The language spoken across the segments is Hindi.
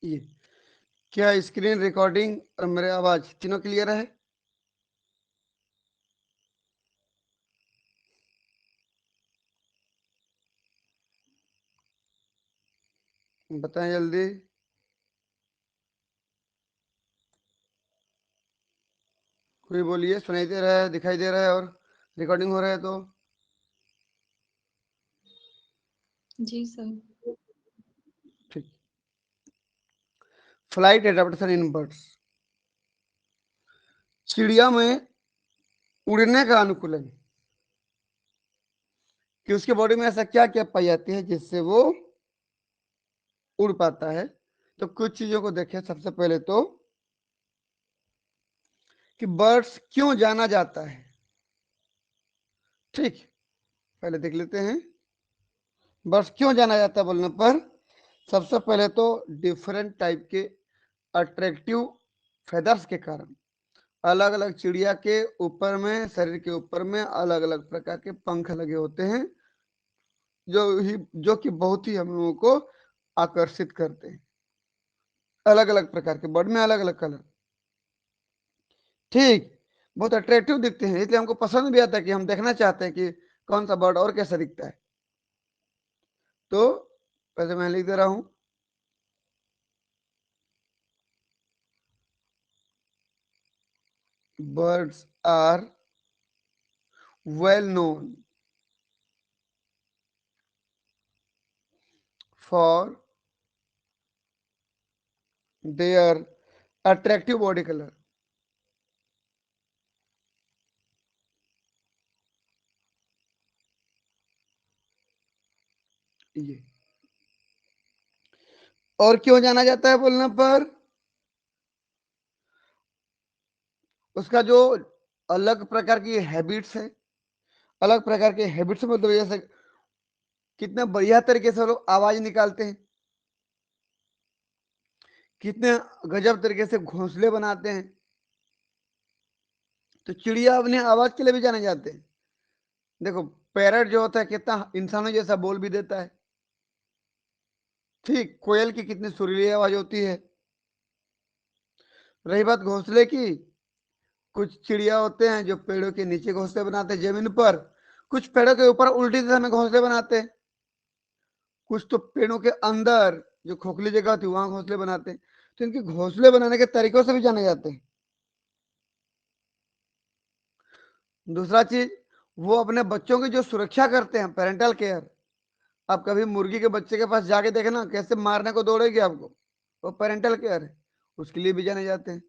ये क्या स्क्रीन रिकॉर्डिंग और मेरे आवाज तीनों क्लियर है? बताएं जल्दी। कोई बोलिए, सुनाई दे रहा है, दिखाई दे रहा है और रिकॉर्डिंग हो रहा है तो? जी सर। ठीक। Flight adaptation in birds. चिड़िया में उड़ने का अनुकूलन, कि उसके बॉडी में ऐसा क्या क्या पाई जाती है जिससे वो उड़ पाता है। तो कुछ चीजों को देखें। सबसे पहले तो कि बर्ड्स क्यों जाना जाता है। ठीक, पहले देख लेते हैं बर्ड्स क्यों जाना जाता है बोलने पर। सबसे पहले तो डिफरेंट टाइप के अट्रैक्टिव फेदर्स के कारण। अलग अलग चिड़िया के ऊपर में, शरीर के ऊपर में अलग अलग प्रकार के पंख लगे होते हैं, जो कि बहुत ही हम लोगों को आकर्षित करते हैं। अलग अलग प्रकार के बर्ड में अलग अलग कलर, ठीक, बहुत अट्रैक्टिव दिखते हैं, इसलिए हमको पसंद भी आता है कि हम देखना चाहते हैं कि कौन सा बर्ड और कैसा दिखता है। तो वैसे मैं लिख दे रहा हूं, birds are well known for their attractive body color। ये और क्यों जाना जाता है बोलने पर, उसका जो अलग प्रकार की हैबिट्स है, अलग प्रकार के हैबिट्स मतलब जैसे कितने बढ़िया तरीके से लोग आवाज निकालते हैं, कितने गजब तरीके से घोंसले बनाते हैं। तो चिड़िया अपने आवाज के लिए भी जाने जाते हैं। देखो, पैरट जो होता है कितना इंसानों जैसा बोल भी देता है, ठीक, कोयल की कितनी सुरीली आवाज होती है। रही बात घोंसले की, कुछ चिड़िया होते हैं जो पेड़ों के नीचे घोंसले बनाते हैं जमीन पर, कुछ पेड़ों के ऊपर उल्टी दिशा में घोंसले बनाते हैं, कुछ तो पेड़ों के अंदर जो खोखली जगह होती है वहां घोंसले बनाते हैं। तो इनके घोंसले बनाने के तरीकों से भी जाने जाते हैं। दूसरा चीज, वो अपने बच्चों की जो सुरक्षा करते हैं, पेरेंटल केयर। आप कभी मुर्गी के बच्चे के पास जाके देखना कैसे मारने को दौड़ेगी आपको, वो पेरेंटल केयर है, उसके लिए भी जाने जाते हैं।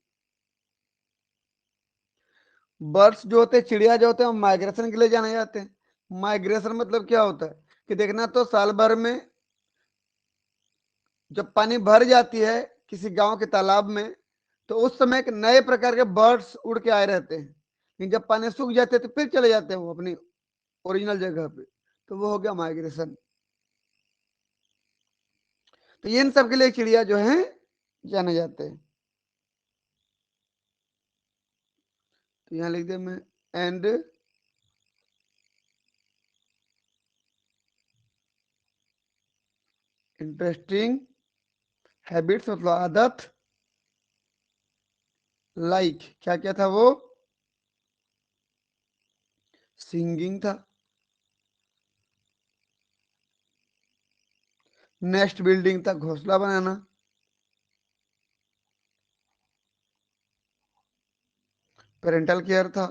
बर्ड्स जो होते हैं, चिड़िया जो होते हैं, वो माइग्रेशन के लिए जाने जाते हैं। माइग्रेशन मतलब क्या होता है कि देखना, तो साल भर में जब पानी भर जाती है किसी गांव के तालाब में, तो उस समय एक नए प्रकार के बर्ड्स उड़ के आए रहते हैं, लेकिन जब पानी सूख जाते हैं तो फिर चले जाते हैं वो अपनी ओरिजिनल जगह पे। तो वो हो गया माइग्रेशन। तो इन सब के लिए चिड़िया जो है जाने जाते हैं। तो यहाँ लिख दिया मैं, एंड इंटरेस्टिंग हैबिट्स मतलब आदत, लाइक क्या क्या था वो, सिंगिंग था, नेस्ट बिल्डिंग था, घोंसला बनाना, पेरेंटल केयर था,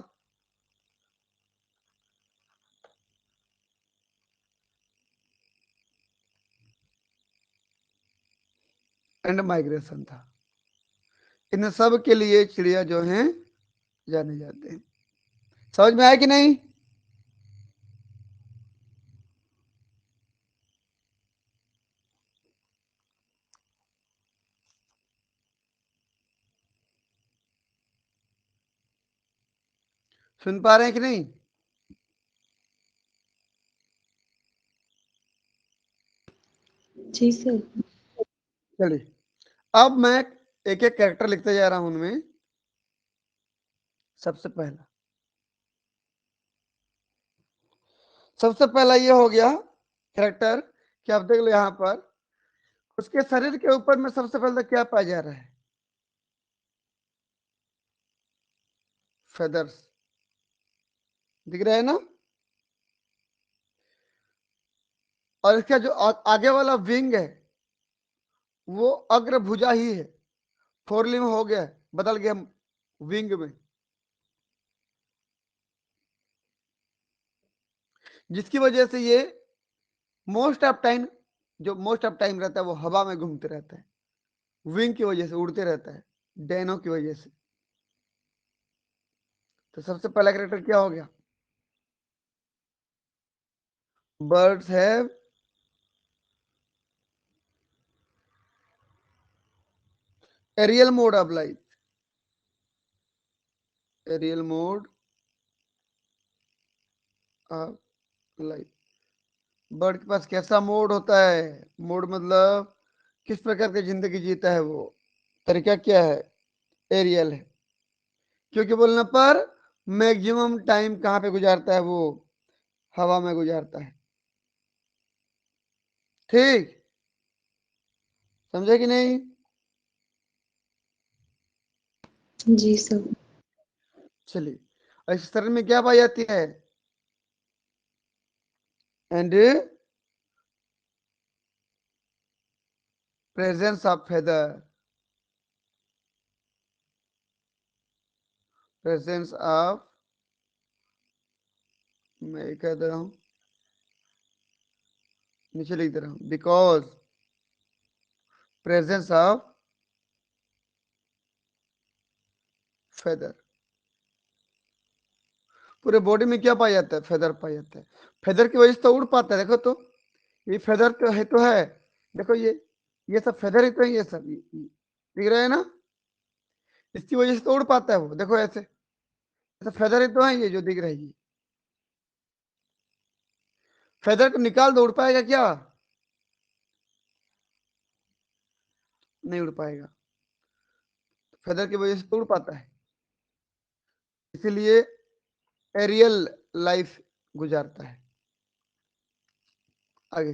एंड माइग्रेशन था। इन सब के लिए चिड़िया जो है जाने जाते हैं। समझ में आया कि नहीं? सुन पा रहे हैं कि नहीं? जी सर। चलिए, अब मैं एक एक कैरेक्टर लिखते जा रहा हूं उनमें। सबसे पहला ये हो गया कैरेक्टर कि आप देख लो यहाँ पर, उसके शरीर के ऊपर में सबसे पहले क्या पाया जा रहा है? फेदर्स दिख रहा है ना। और इसका जो आगे वाला विंग है वो अग्रभुजा ही है, फोरलिम हो गया, बदल गया विंग में, जिसकी वजह से ये मोस्ट ऑफ टाइम, जो मोस्ट ऑफ टाइम रहता है वो हवा में घूमते रहता है, विंग की वजह से उड़ते रहता है, डैनो की वजह से। तो सबसे पहला कैरेक्टर क्या हो गया? Birds have aerial mode of life, aerial mode of life. Bird के पास कैसा मोड होता है? मोड मतलब किस प्रकार की जिंदगी जीता है वो, तरीका क्या है? एरियल है। क्योंकि बोलने पर मैक्सिमम टाइम कहाँ पे गुजारता है वो? हवा में गुजारता है। ठीक, समझे कि नहीं? जी सर। चलिए, और इस शरीर में क्या पाई जाती है? And presence of feather, presence of, मैं कह दे रहा हूं, नीचे लिख दे रहा हूं, बिकॉज प्रेजेंस ऑफ फेदर। पूरे बॉडी में क्या पाया जाता है? फेदर पाया जाता है। फेदर की वजह से तो उड़ पाता है, देखो तो, ये फेदर तो है, देखो ये सब फेदर ही तो है, ये सब दिख रहा है ना, इसकी वजह से तो उड़ पाता है वो, देखो ऐसे, ऐसे फेदर ही तो है ये जो दिख रही है। फेदर को निकाल दो, उड़ पाएगा क्या? नहीं उड़ पाएगा। फेदर की वजह से तो उड़ पाता है, इसीलिए एरियल लाइफ गुजारता है। आगे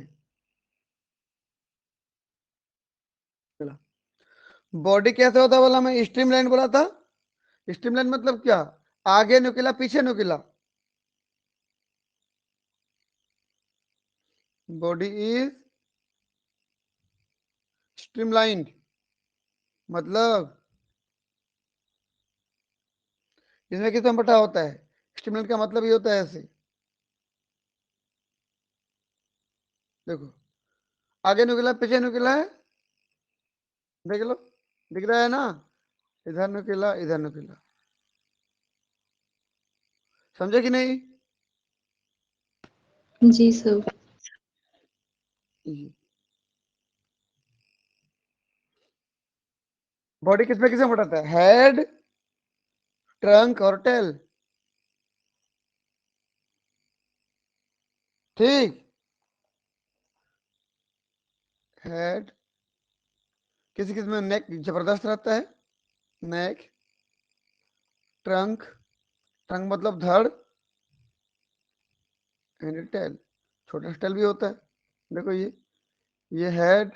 चला, बॉडी कैसे होता बोला मैं? स्ट्रीमलाइन बोला था। स्ट्रीमलाइन मतलब क्या? आगे नुकीला पीछे नुकीला। बॉडी इज स्ट्रीमलाइन, मतलब इसमें कितना बटा होता है? स्ट्रीमलाइन का मतलब ये होता है ऐसे, देखो, आगे नुकीला पीछे नुकीला है, देख लो, दिख रहा है ना, इधर नुकीला इधर नुकीला, समझे कि नहीं? जी सर। बॉडी किसमें किसमें बटाता है? हेड, ट्रंक और टेल। ठीक, हेड, किसी किसी में नेक जबरदस्त रहता है, नेक, ट्रंक, ट्रंक मतलब धड़, एंड टेल, छोटा टेल भी होता है, देखो ये हेड,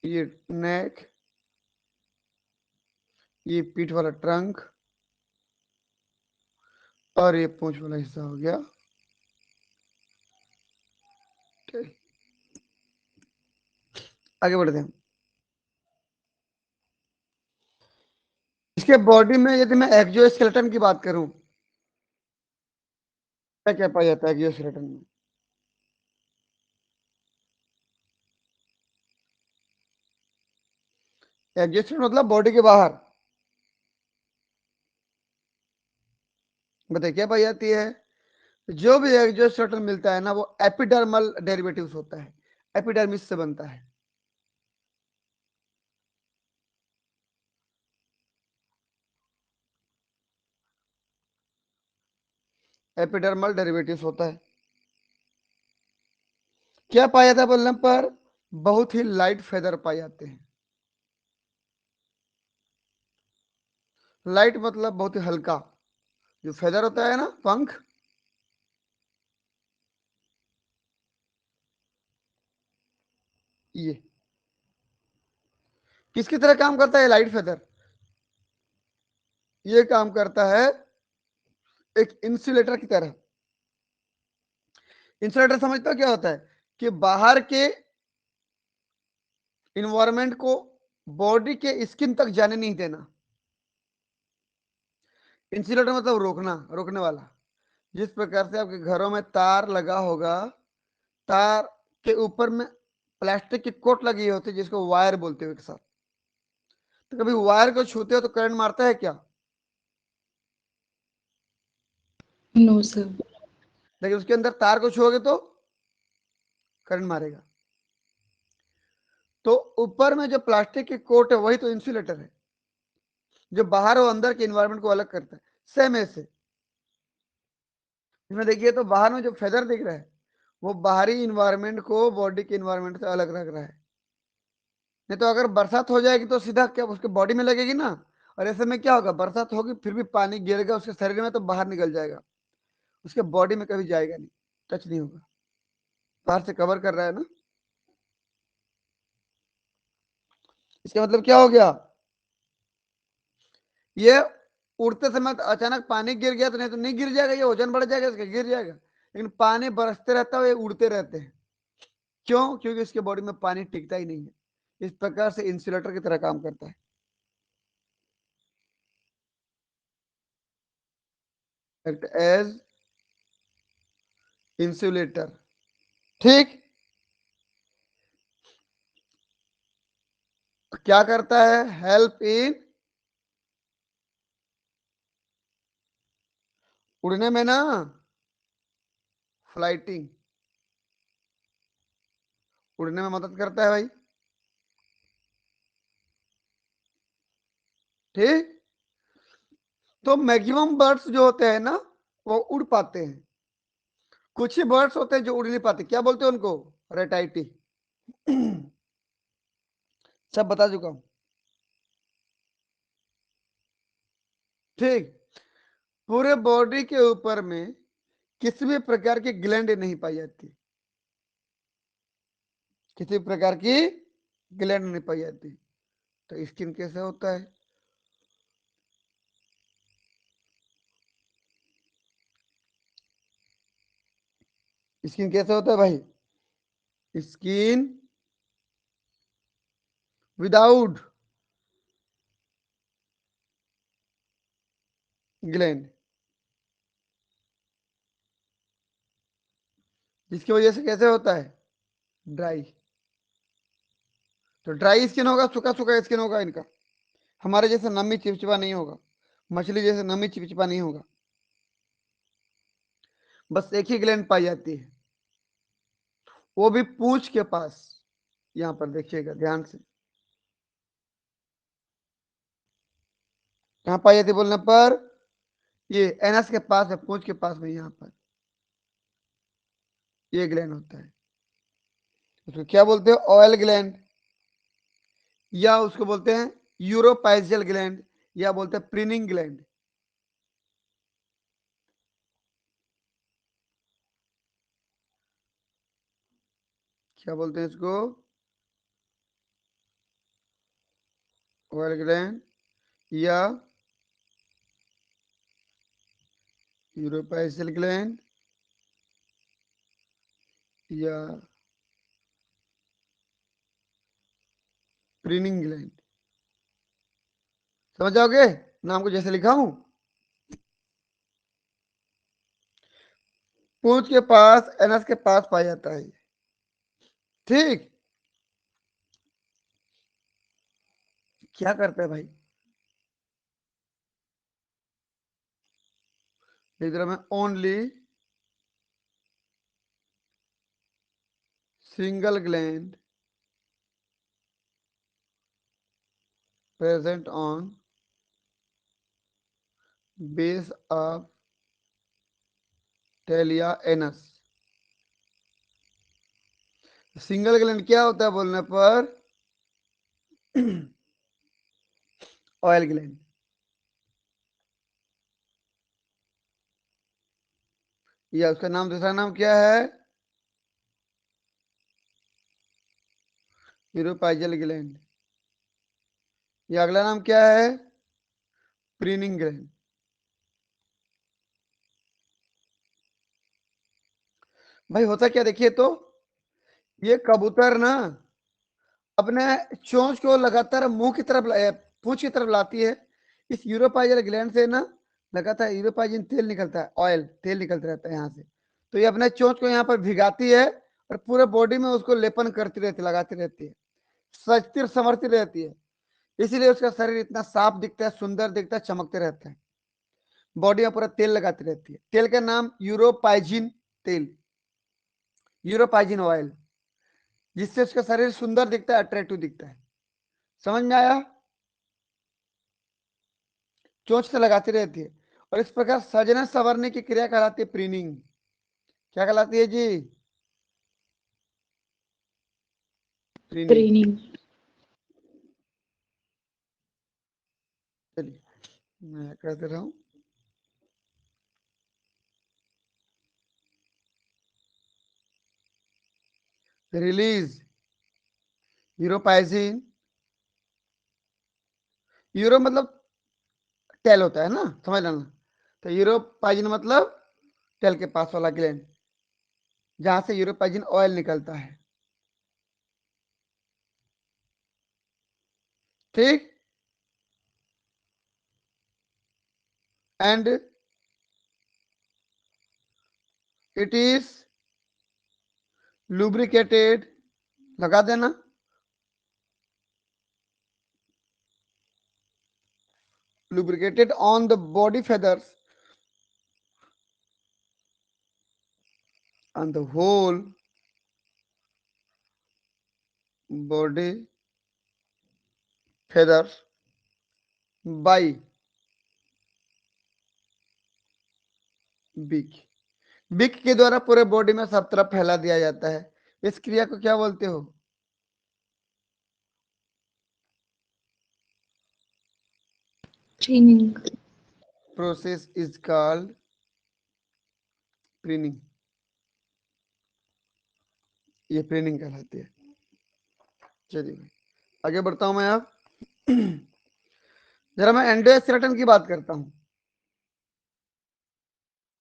ये नेक, ये पीठ वाला ट्रंक, और ये पूंछ वाला हिस्सा हो गया टेल। आगे बढ़ते हैं। इसके बॉडी में यदि मैं एक्सोस्केलेटन की बात करूं, क्या क्या पाया जाता है एक्सोस्केलेटन में? एक्सोस्केलेटन मतलब बॉडी के बाहर, बताइए क्या पाई जाती है? जो भी एक्सोस्केलेटन मिलता है ना वो एपिडर्मल डेरिवेटिव्स होता है, एपिडर्मिस से बनता है। एपिडर्मल डेरिवेटिव्स होता है। क्या पाया जाता है बोलने पर? बहुत ही लाइट फेदर पाए जाते हैं। लाइट मतलब बहुत ही हल्का, जो फेदर होता है ना, पंख, ये किसकी तरह काम करता है? Light feather. ये काम करता है एक इंसुलेटर की तरह। इंसुलेटर समझते हो क्या होता है? कि बाहर के इन्वायरमेंट को बॉडी के स्किन तक जाने नहीं देना। इंसुलेटर मतलब रोकना, रोकने वाला। जिस प्रकार से आपके घरों में तार लगा होगा, तार के ऊपर में प्लास्टिक की कोट लगी होती है जिसको वायर बोलते हो एक साथ। तो कभी वायर को छूते हो तो करंट मारता है क्या? No sir. लेकिन उसके अंदर तार को छुओगे तो करंट मारेगा। तो ऊपर में जो प्लास्टिक की कोट है वही तो इंसुलेटर है, जो बाहर और अंदर के इन्वायरमेंट को अलग करता है। सेम ऐसे इसमें देखिए तो बाहर में जो फेदर दिख रहा है वो बाहरी इन्वायरमेंट को बॉडी के इन्वायरमेंट से अलग रख रहा है। नहीं तो अगर बरसात हो जाएगी तो सीधा क्या उसके बॉडी में लगेगी ना। और ऐसे में क्या होगा, बरसात होगी फिर भी पानी गिरेगा उसके शरीर में तो बाहर निकल जाएगा, उसके बॉडी में कभी जाएगा नहीं, टच नहीं होगा, बाहर से कवर कर रहा है ना। इसका मतलब क्या हो गया? ये उड़ते समय तो अचानक पानी गिर गया तो नहीं तो नहीं गिर जाएगा, ये वजन बढ़ जाएगा इसका, गिर जाएगा। लेकिन पानी बरसते रहता है, ये उड़ते रहते हैं। क्यों? क्योंकि इसके बॉडी में पानी टिकता ही नहीं है। इस प्रकार से इंसुलेटर की तरह काम करता है। Act as insulator. ठीक। क्या करता है? हेल्प इन उड़ने में ना, फ्लाइटिंग। उड़ने में मदद करता है भाई। ठीक। तो मैक्सिमम बर्ड्स जो होते हैं ना वो उड़ पाते हैं। कुछ ही बर्ड्स होते हैं जो उड़ नहीं पाते, क्या बोलते हैं उनको? रेटाइटी। सब बता चुका हूं। ठीक। पूरे बॉडी के ऊपर में किसी भी प्रकार की ग्लैंड नहीं पाई जाती, किसी भी प्रकार की ग्लैंड नहीं पाई जाती। तो स्किन कैसे होता है? स्किन कैसे होता है भाई? स्किन विदाउट ग्लैंड, जिसकी वजह से कैसे होता है? ड्राई। तो ड्राई स्किन होगा, सूखा सूखा स्किन होगा इनका। हमारे जैसे नमी चिपचिपा नहीं होगा, मछली जैसे नमी चिपचिपा नहीं होगा। बस एक ही ग्लैंड पाई जाती है, वो भी पूंछ के पास। यहां पर देखिएगा ध्यान से, कहां पाई जाती है बोलने पर? ये एनस के पास है, पूंछ के पास में, यहाँ पर ये ग्लैंड होता है। उसको क्या बोलते हैं? ऑयल ग्लैंड, या उसको बोलते हैं यूरोपाइजियल ग्लैंड, या बोलते हैं प्रिनिंग ग्लैंड। क्या बोलते हैं इसको? ऑयल ग्लैंड या यूरोपाइजियल ग्लैंड या प्रिनिंग ग्लैंड। समझ जाओगे नाम को जैसे लिखा हूं। पूंछ के पास, एनस के पास पाया जाता है। ठीक। क्या करते हैं भाई? इधर में only single gland present on base of talia anus। Single gland क्या होता है बोलने पर? Oil gland. या उसका नाम, दूसरा नाम क्या है? यूरोपाइजल ग्लैंड। ये अगला नाम क्या है? Preening gland. भाई होता क्या देखिए तो, ये कबूतर ना अपने चोंच को लगातार मुंह की तरफ पूंछ की तरफ लाती है। इस यूरोपाइजल ग्लैंड से ना लगातार यूरोपाइजन तेल निकलता है, ऑयल तेल निकलता रहता है यहाँ से। तो ये अपने चोंच को यहाँ पर भिगाती है और पूरे बॉडी में उसको लेपन करती रहती है, लगाती रहती है, सजती संवरती रहती है। इसीलिए उसका शरीर इतना साफ दिखता है, सुंदर दिखता है, चमकते रहता है। बॉडी में पूरा तेल लगाती रहती है। तेल का नाम यूरोपाइजिन तेल, यूरोपाइजिन ऑयल, जिससे उसका शरीर सुंदर दिखता है, अट्रैक्टिव दिखता है। समझ में आया? चोंच से लगाती रहती है और इस प्रकार सजने संवरने की क्रिया कहलाती है प्रीनिंग। क्या कहलाती है जी? प्रीनिंग। ट्रेनिंग। चलिए मैं कर दे रहा हूं। रिलीज यूरोपाइजिन। यूरो मतलब टेल होता है ना, समझ लेना। तो यूरोपाइजिन मतलब टेल के पास वाला ग्लैंड, जहां से यूरोपाइजिन ऑयल निकलता है। ठीक। एंड इट इज लुब्रिकेटेड, लगा देना, lubricated on the body feathers, on the whole body feathers by beak। बिक के द्वारा पूरे बॉडी में सब तरफ फैला दिया जाता है। इस क्रिया को क्या बोलते हो? Training. Process is called preening. ये प्रीनिंग कहलाती है। चलिए आगे बढ़ता हूं मैं अब। जरा मैं एंडोस्केलेटन की बात करता हूं।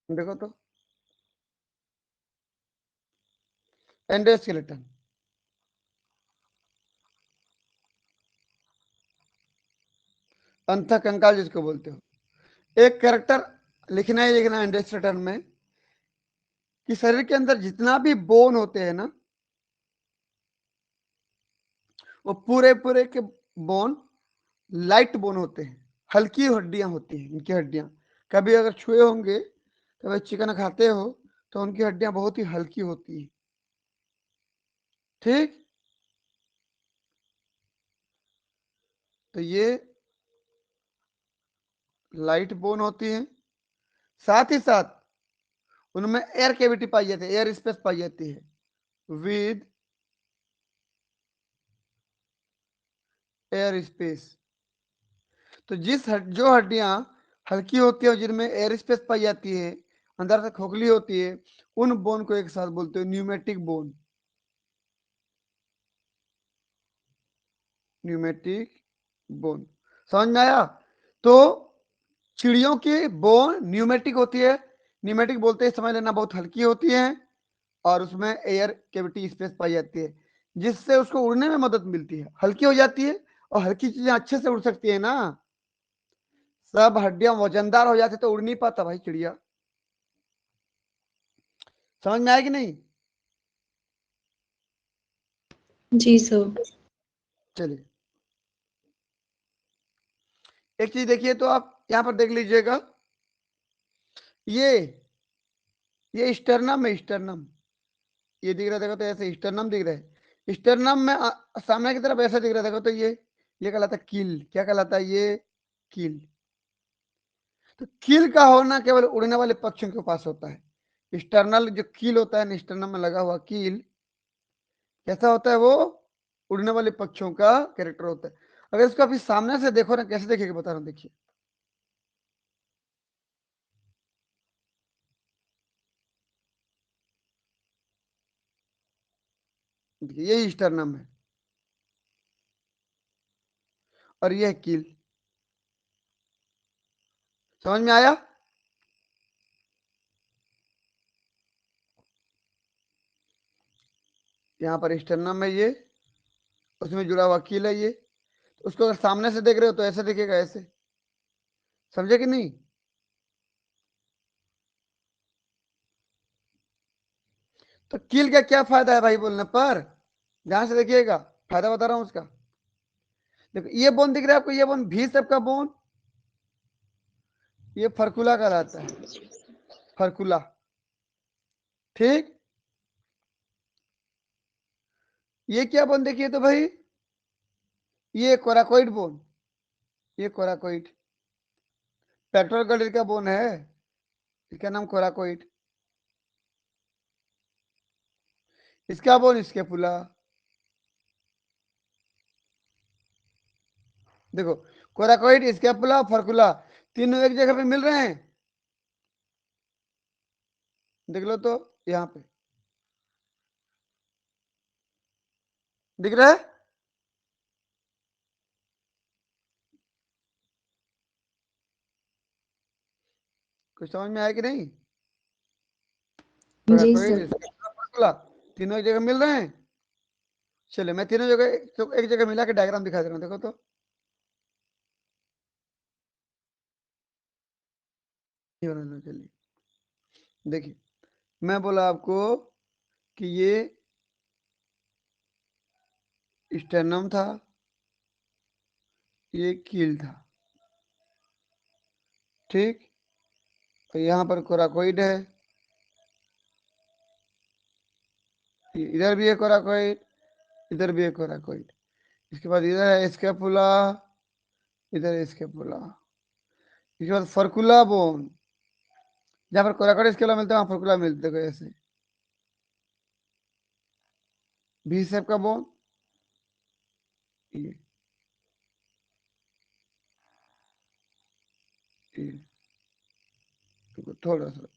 देखो तो, एंडोस्केलेटन अंतः कंकाल जिसको बोलते हो। एक कैरेक्टर लिखना ही लिखना एंडोस्केलेटन में कि शरीर के अंदर जितना भी बोन होते हैं ना, वो पूरे पूरे के बोन लाइट बोन होते हैं, हल्की हड्डियां होती हैं इनकी हड्डियां। कभी अगर छुए होंगे, कभी चिकन खाते हो तो उनकी हड्डियां बहुत ही हल्की होती है। ठीक। तो ये लाइट बोन होती है। साथ ही साथ उनमें एयर कैविटी पाई जाती है, एयर स्पेस पाई जाती है विद एयर स्पेस। तो जो हड्डियां हल्की होती है, जिनमें एयर स्पेस पाई जाती है, अंदर से खोखली होती है, उन बोन को एक साथ बोलते हो न्यूमेटिक बोन। Pneumatic bone. समझ में आया? तो चिड़ियों की बोन न्यूमेटिक होती है। न्यूमेटिक बोलते ही समझ लेना बहुत हल्की होती है और उसमें एयर कैविटी स्पेस पाई जाती है, जिससे उसको उड़ने में मदद मिलती है, हल्की हो जाती है। और हल्की चीजें अच्छे से उड़ सकती है ना। सब हड्डियां वजनदार हो जाती तो उड़ नहीं पाता भाई चिड़िया। समझ में आया कि नहीं? जी सर। चलिए एक चीज देखिए तो, आप यहां पर देख लीजिएगा, ये ये स्टर्नम है, स्टर्नम। ये दिख रहा देखो तो, ऐसे स्टर्नम दिख रहा है। स्टर्नम में सामने की तरफ ऐसा दिख रहा देखो तो, ये कहलाता है कील। क्या कहलाता है ये? कील। तो कील का होना केवल उड़ने वाले पक्षियों के पास होता है। स्टर्नल जो कील होता है, स्टर्नम में लगा हुआ कील कैसा होता है? वो उड़ने वाले पक्षियों का कैरेक्टर होता है। अगर इसको अभी सामने से देखो ना, कैसे देखेगा बता रहा हूं, देखिए। ये स्टर्नम है। और ये है कील। समझ में आया? यहाँ पर स्टर्नम है, ये उसमें जुड़ा हुआ कील है, ये तो उसको अगर सामने से देख रहे हो तो ऐसे दिखेगा, ऐसे। समझे कि नहीं? तो कील का क्या फायदा है भाई बोलने पर? ध्यान से देखिएगा, फायदा बता रहा हूं उसका। देखो ये बोन दिख रहा है आपको, ये बोन भी सबका बोन, ये फर्कुला कहलाता है, फर्कुला। ठीक, ये क्या बोन देखिए तो भाई, ये कोराकोइड बोन, ये कोराकोइड पेट्रोल गलिर का बोन है, इसका नाम कोराकोइड। इसका बोन स्केपुला। देखो कोराकोइड, स्केपुला, फर्कुला, तीनों एक जगह पे मिल रहे हैं। देख लो तो यहाँ पे दिख रहा है। कुछ समझ में आया कि नहीं? जी कोराकोइड, सर। स्केपुला, फर्कुला, तीनों एक जगह मिल रहे हैं। चलिए मैं तीनों जगह तो एक जगह मिला के डायग्राम दिखा दे रहा हूँ, देखो तो। ये बना लो, चलिए देखिए, मैं बोला आपको कि ये स्टेनम था, ये कील था, ठीक। तो यहाँ पर कोराकोइड है, इधर भी है कोराकोइड, इधर भी है कोराकोइड। इसके बाद इधर है स्केपुला, इधर स्केपुला। इसके बाद फर्कुला बोन, जहाँ पर कोराकोइड स्केपुला मिलता है वहाँ फर्कुला मिलते हैं, ऐसे भी शेप का बोन। ये ये देखो थोड़ा सा,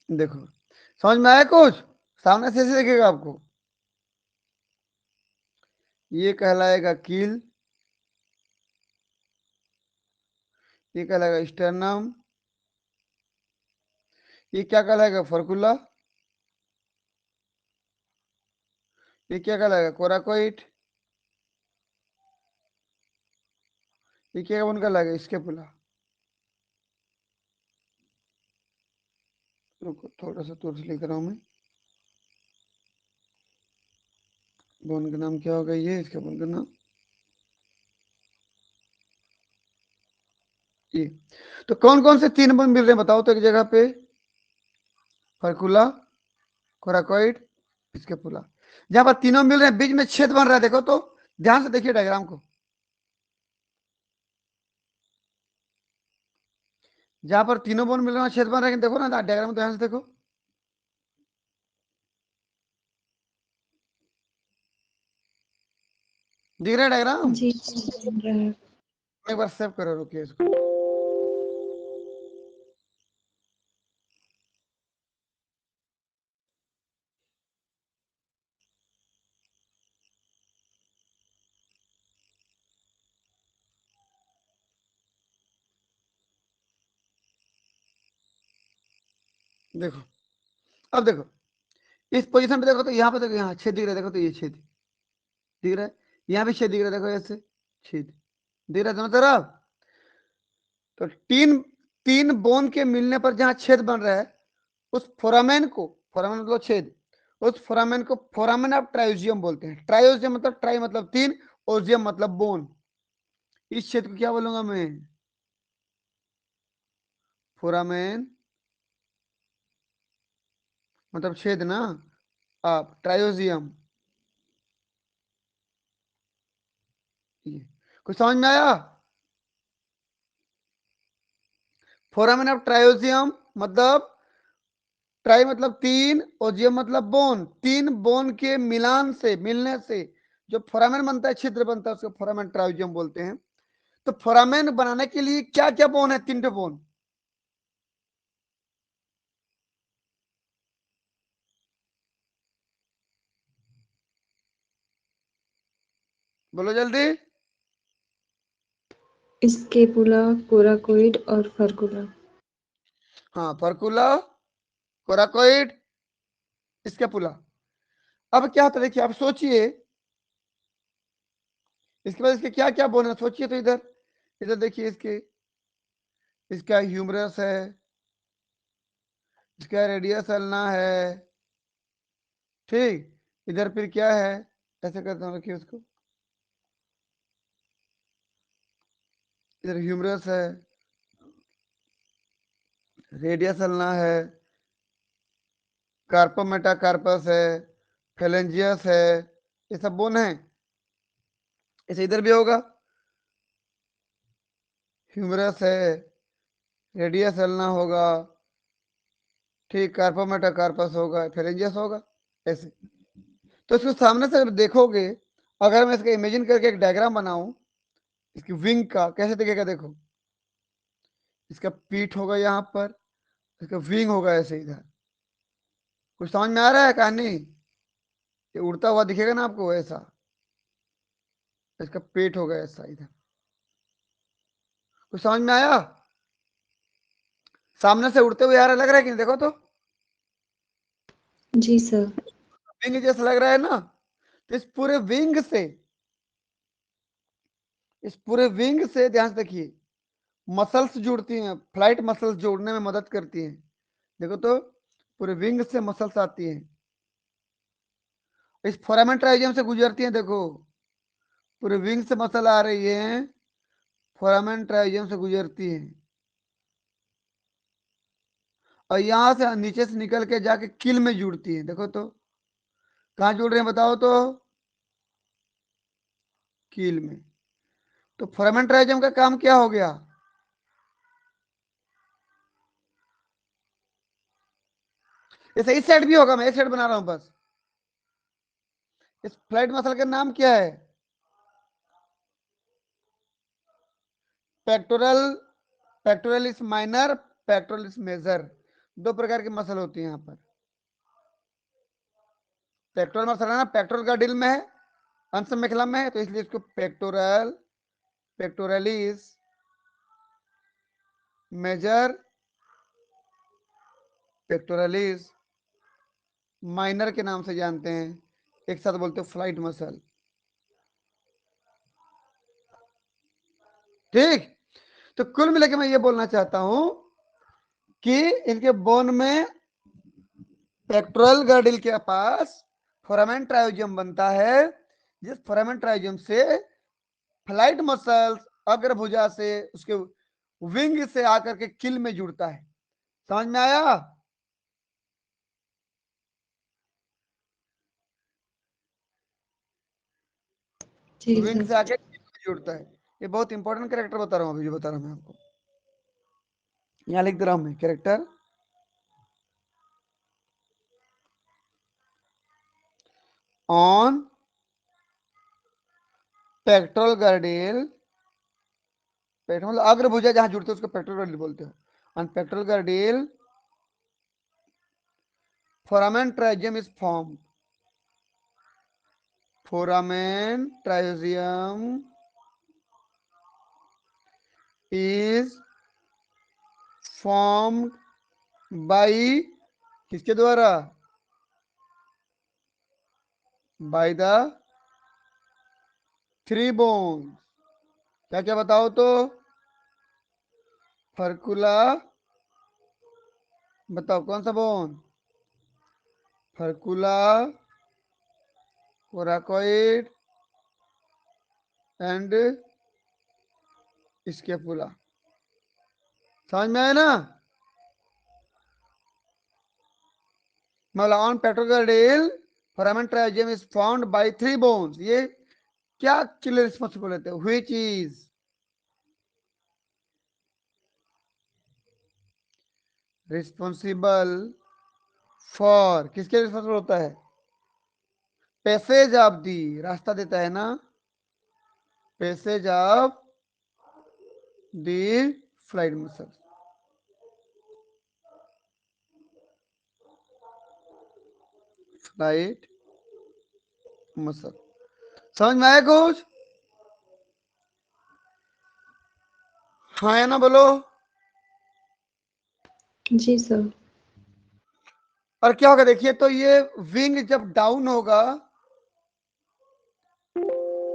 देखो समझ में आया कुछ? सामने से ऐसे दिखेगा आपको, ये कहलाएगा कील, ये कहलाएगा स्टर्नम, ये क्या कहलाएगा फर्कुला, ये क्या कहलाएगा कोराकोइड, ये क्या बोन कहलाएगा स्केपुला। रुको थोड़ा सा दूर से लिख रहा हूँ मैं। बोन का नाम क्या होगा, ये इसका बोन का नाम ये। तो कौन कौन से तीन बोन मिल रहे हैं बताओ तो एक जगह पे? फर्कुला, कोराकोइड, स्केपुला। जहां पर तीनों मिल रहे हैं बीच में छेद बन रहा है, देखो तो, ध्यान से देखिए डायग्राम को। जहां पर तीनों बोन मिल रहे हैं छेद बन रहे हैं, देखो ना डायग्राम में, ध्यान से देखो। दिख रहा है डायग्राम? जी सर, बन रहा है। एक बार सेव करो, रुकिए इसको। देखो, अब देखो इस पोजीशन पे, देखो तो यहाँ पे, देखो यहाँ छेद दिख रहा है, देखो तो ये छेद दिख रहा है, यहाँ भी छेद दिख रहा है, देखो ऐसे छेद दिख रहा है दोनों तरफ। तो तीन तीन बोन के मिलने पर जहां छेद बन रहा है, उस फोरामेन को, फोरामेन मतलब छेद, उस फोरामेन को फोरामेन ऑफ ट्रायोजियम बोलते हैं। ट्रायोजियम मतलब ट्राई मतलब तीन, ओजियम मतलब बोन। इस छेद को क्या बोलूंगा मैं? फोरामेन मतलब छेद ना, आप ट्रायोजियम। कुछ समझ में आया? फोरामेन ऑफ ट्रायोजियम मतलब, ट्राई मतलब तीन, ओजियम मतलब बोन, तीन बोन के मिलान से, मिलने से जो फोरामेन बनता है, छिद्र बनता है, उसको फोरामेन ट्रायोजियम बोलते हैं। तो फोरामेन बनाने के लिए क्या क्या बोन है? 3 बोन। बोलो जल्दी। स्केपुला, कोराकोइड और फर्कुला। हाँ, फर्कुला, कोराकोइड, स्केपुला। अब क्या होता है देखिए, आप सोचिए इसके बाद इसके क्या क्या बोन है, सोचिए तो। इधर इधर देखिए, इसका ह्यूमरस है, इसका रेडियस अल्ना है, ठीक। इधर फिर क्या है, ऐसे करते हैं, रखिए उसको। इधर ह्यूमरस है, रेडियस अल्ना है, कार्पोमेटाकार्पस है, फेलेंजियस है, ये सब बोन है। इसे इधर भी होगा, ह्यूमरस है, रेडियस अल्ना होगा, ठीक, कार्पोमेटाकार्पस होगा, फेलेंजियस होगा, ऐसे। तो इसको सामने से अगर देखोगे, अगर मैं इसका इमेजिन करके एक डायग्राम बनाऊं इसकी विंग का, कैसे दिखेगा देखो। इसका पीठ होगा यहाँ पर, इसका विंग होगा ऐसे इधर। कुछ समझ में आ रहा है कहानी? ये उड़ता हुआ दिखेगा ना आपको ऐसा, इसका पेट होगा ऐसा इधर। कुछ समझ में आया? सामने से उड़ते हुए आ रहा, लग रहा है कि नहीं? देखो तो, जी सर। विंग जैसा लग रहा है ना। तो इस पूरे विंग से ध्यान से देखिए, मसल्स जुड़ती हैं, फ्लाइट मसल्स जोड़ने में मदद करती हैं। देखो तो, पूरे विंग से मसल्स आती हैं, इस फोरामेन ट्राइजियम से गुजरती हैं। देखो, पूरे विंग से मसल आ रही है, फोरामेन ट्राइजियम से गुजरती है, और यहां से नीचे से निकल के जाके किल में जुड़ती है। देखो तो, कहाँ जुड़ रहे हैं बताओ तो? कील में। तो फोरामेन ट्राइजियम का काम क्या हो गया? ऐसे इस साइड भी होगा, मैं इस साइड बना रहा हूं बस। इस फ्लाइट मसल का नाम क्या है? Pectoral, pectoralis minor, pectoralis major, 2 प्रकार की मसल होती है यहाँ पर। पेक्टोरल मसल है ना, पेक्टोरल का डिल में है, अंश मेखला में है, तो इसलिए इसको pectoral, pectoralis major, pectoralis minor के नाम से जानते हैं। एक साथ बोलते हैं फ्लाइट मसल, ठीक। तो कुल मिलाकर मैं ये बोलना चाहता हूं कि इनके बोन में, पेक्टोरल गर्डिल के पास फोरामेन ट्रायोजियम बनता है, जिस फोरामेन ट्रायोजियम से फ्लाइट मसल्स अग्रभुजा से उसके विंग से आकर के किल में जुड़ता है। समझ में आया? जी विंग सर। से आके किल में जुड़ता है। ये बहुत इंपॉर्टेंट कैरेक्टर बता रहा हूं, अभी जो बता रहा हूं मैं आपको, यहां लिख दे रहा हूं मैं character. On pectoral girdle, pectoral मतलब अग्रभुजा जहां जुड़ते हैं उसको पेक्टोरल गर्डिल बोलते हैं। On pectoral girdle foramen tracheum is formed. Foramen tracheum is formed by, किसके द्वारा? by the 3 bones। क्या क्या बताओ तो? फर्कुला, बताओ कौन सा bone? Furcula, coracoid and scapula. समझ में आया ना? मतलब on pectoral girdle foramen triosseum is found by 3 bones. ये क्या क्लियर रिस्पॉन्सिबल होते हैं? व्हिच इज रिस्पॉन्सिबल फॉर, किसके रिस्पॉन्सिबल होता है? पैसेज ऑफ दी, रास्ता देता है ना, passage of the flight muscle. Flight muscle समझ में आया कुछ? हाँ या ना बोलो। जी सर। और क्या होगा देखिए, तो ये विंग जब डाउन होगा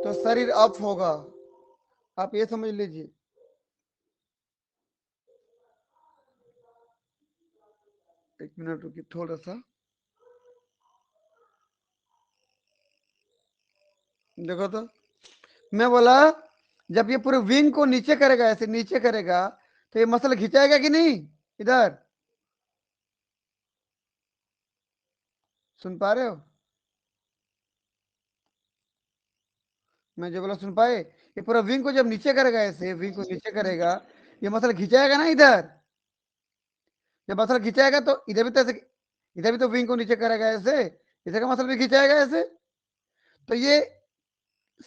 तो शरीर अप होगा, आप ये समझ लीजिए। एक मिनट रुकिए थोड़ा सा, देखो तो मैं बोला जब ये पूरे विंग को नीचे करेगा, ऐसे नीचे करेगा, तो ये मसल खिंचाएगा कि नहीं? इधर सुन पा रहे हो? मैं जो बोला सुन पाए? ये पूरा विंग को जब नीचे करेगा, ऐसे विंग को नीचे करेगा, ये मसल खिंचाएगा ना इधर। जब मसल खिंचाएगा तो इधर भी तो ऐसे, इधर भी तो विंग को नीचे करेगा ऐसे, इधर का मसल भी खिंचाएगा ऐसे, तो ये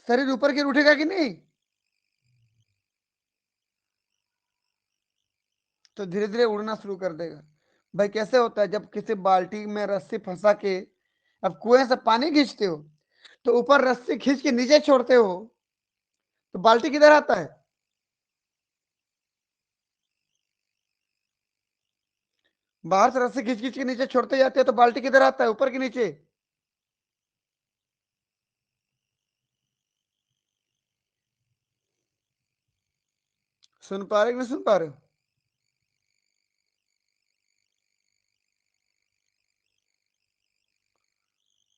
शरीर ऊपर की ओर उठेगा कि नहीं? तो धीरे धीरे उड़ना शुरू कर देगा। भाई कैसे होता है, जब किसी बाल्टी में रस्सी फंसा के अब कुएं से पानी खींचते हो, तो ऊपर रस्सी खींच के नीचे छोड़ते हो, तो बाल्टी किधर आता है? बाहर से रस्सी खींच खींच के नीचे छोड़ते जाते हो, तो बाल्टी किधर आता है? ऊपर के नीचे। सुन पा रहे हो कि नहीं सुन पा रहे हो?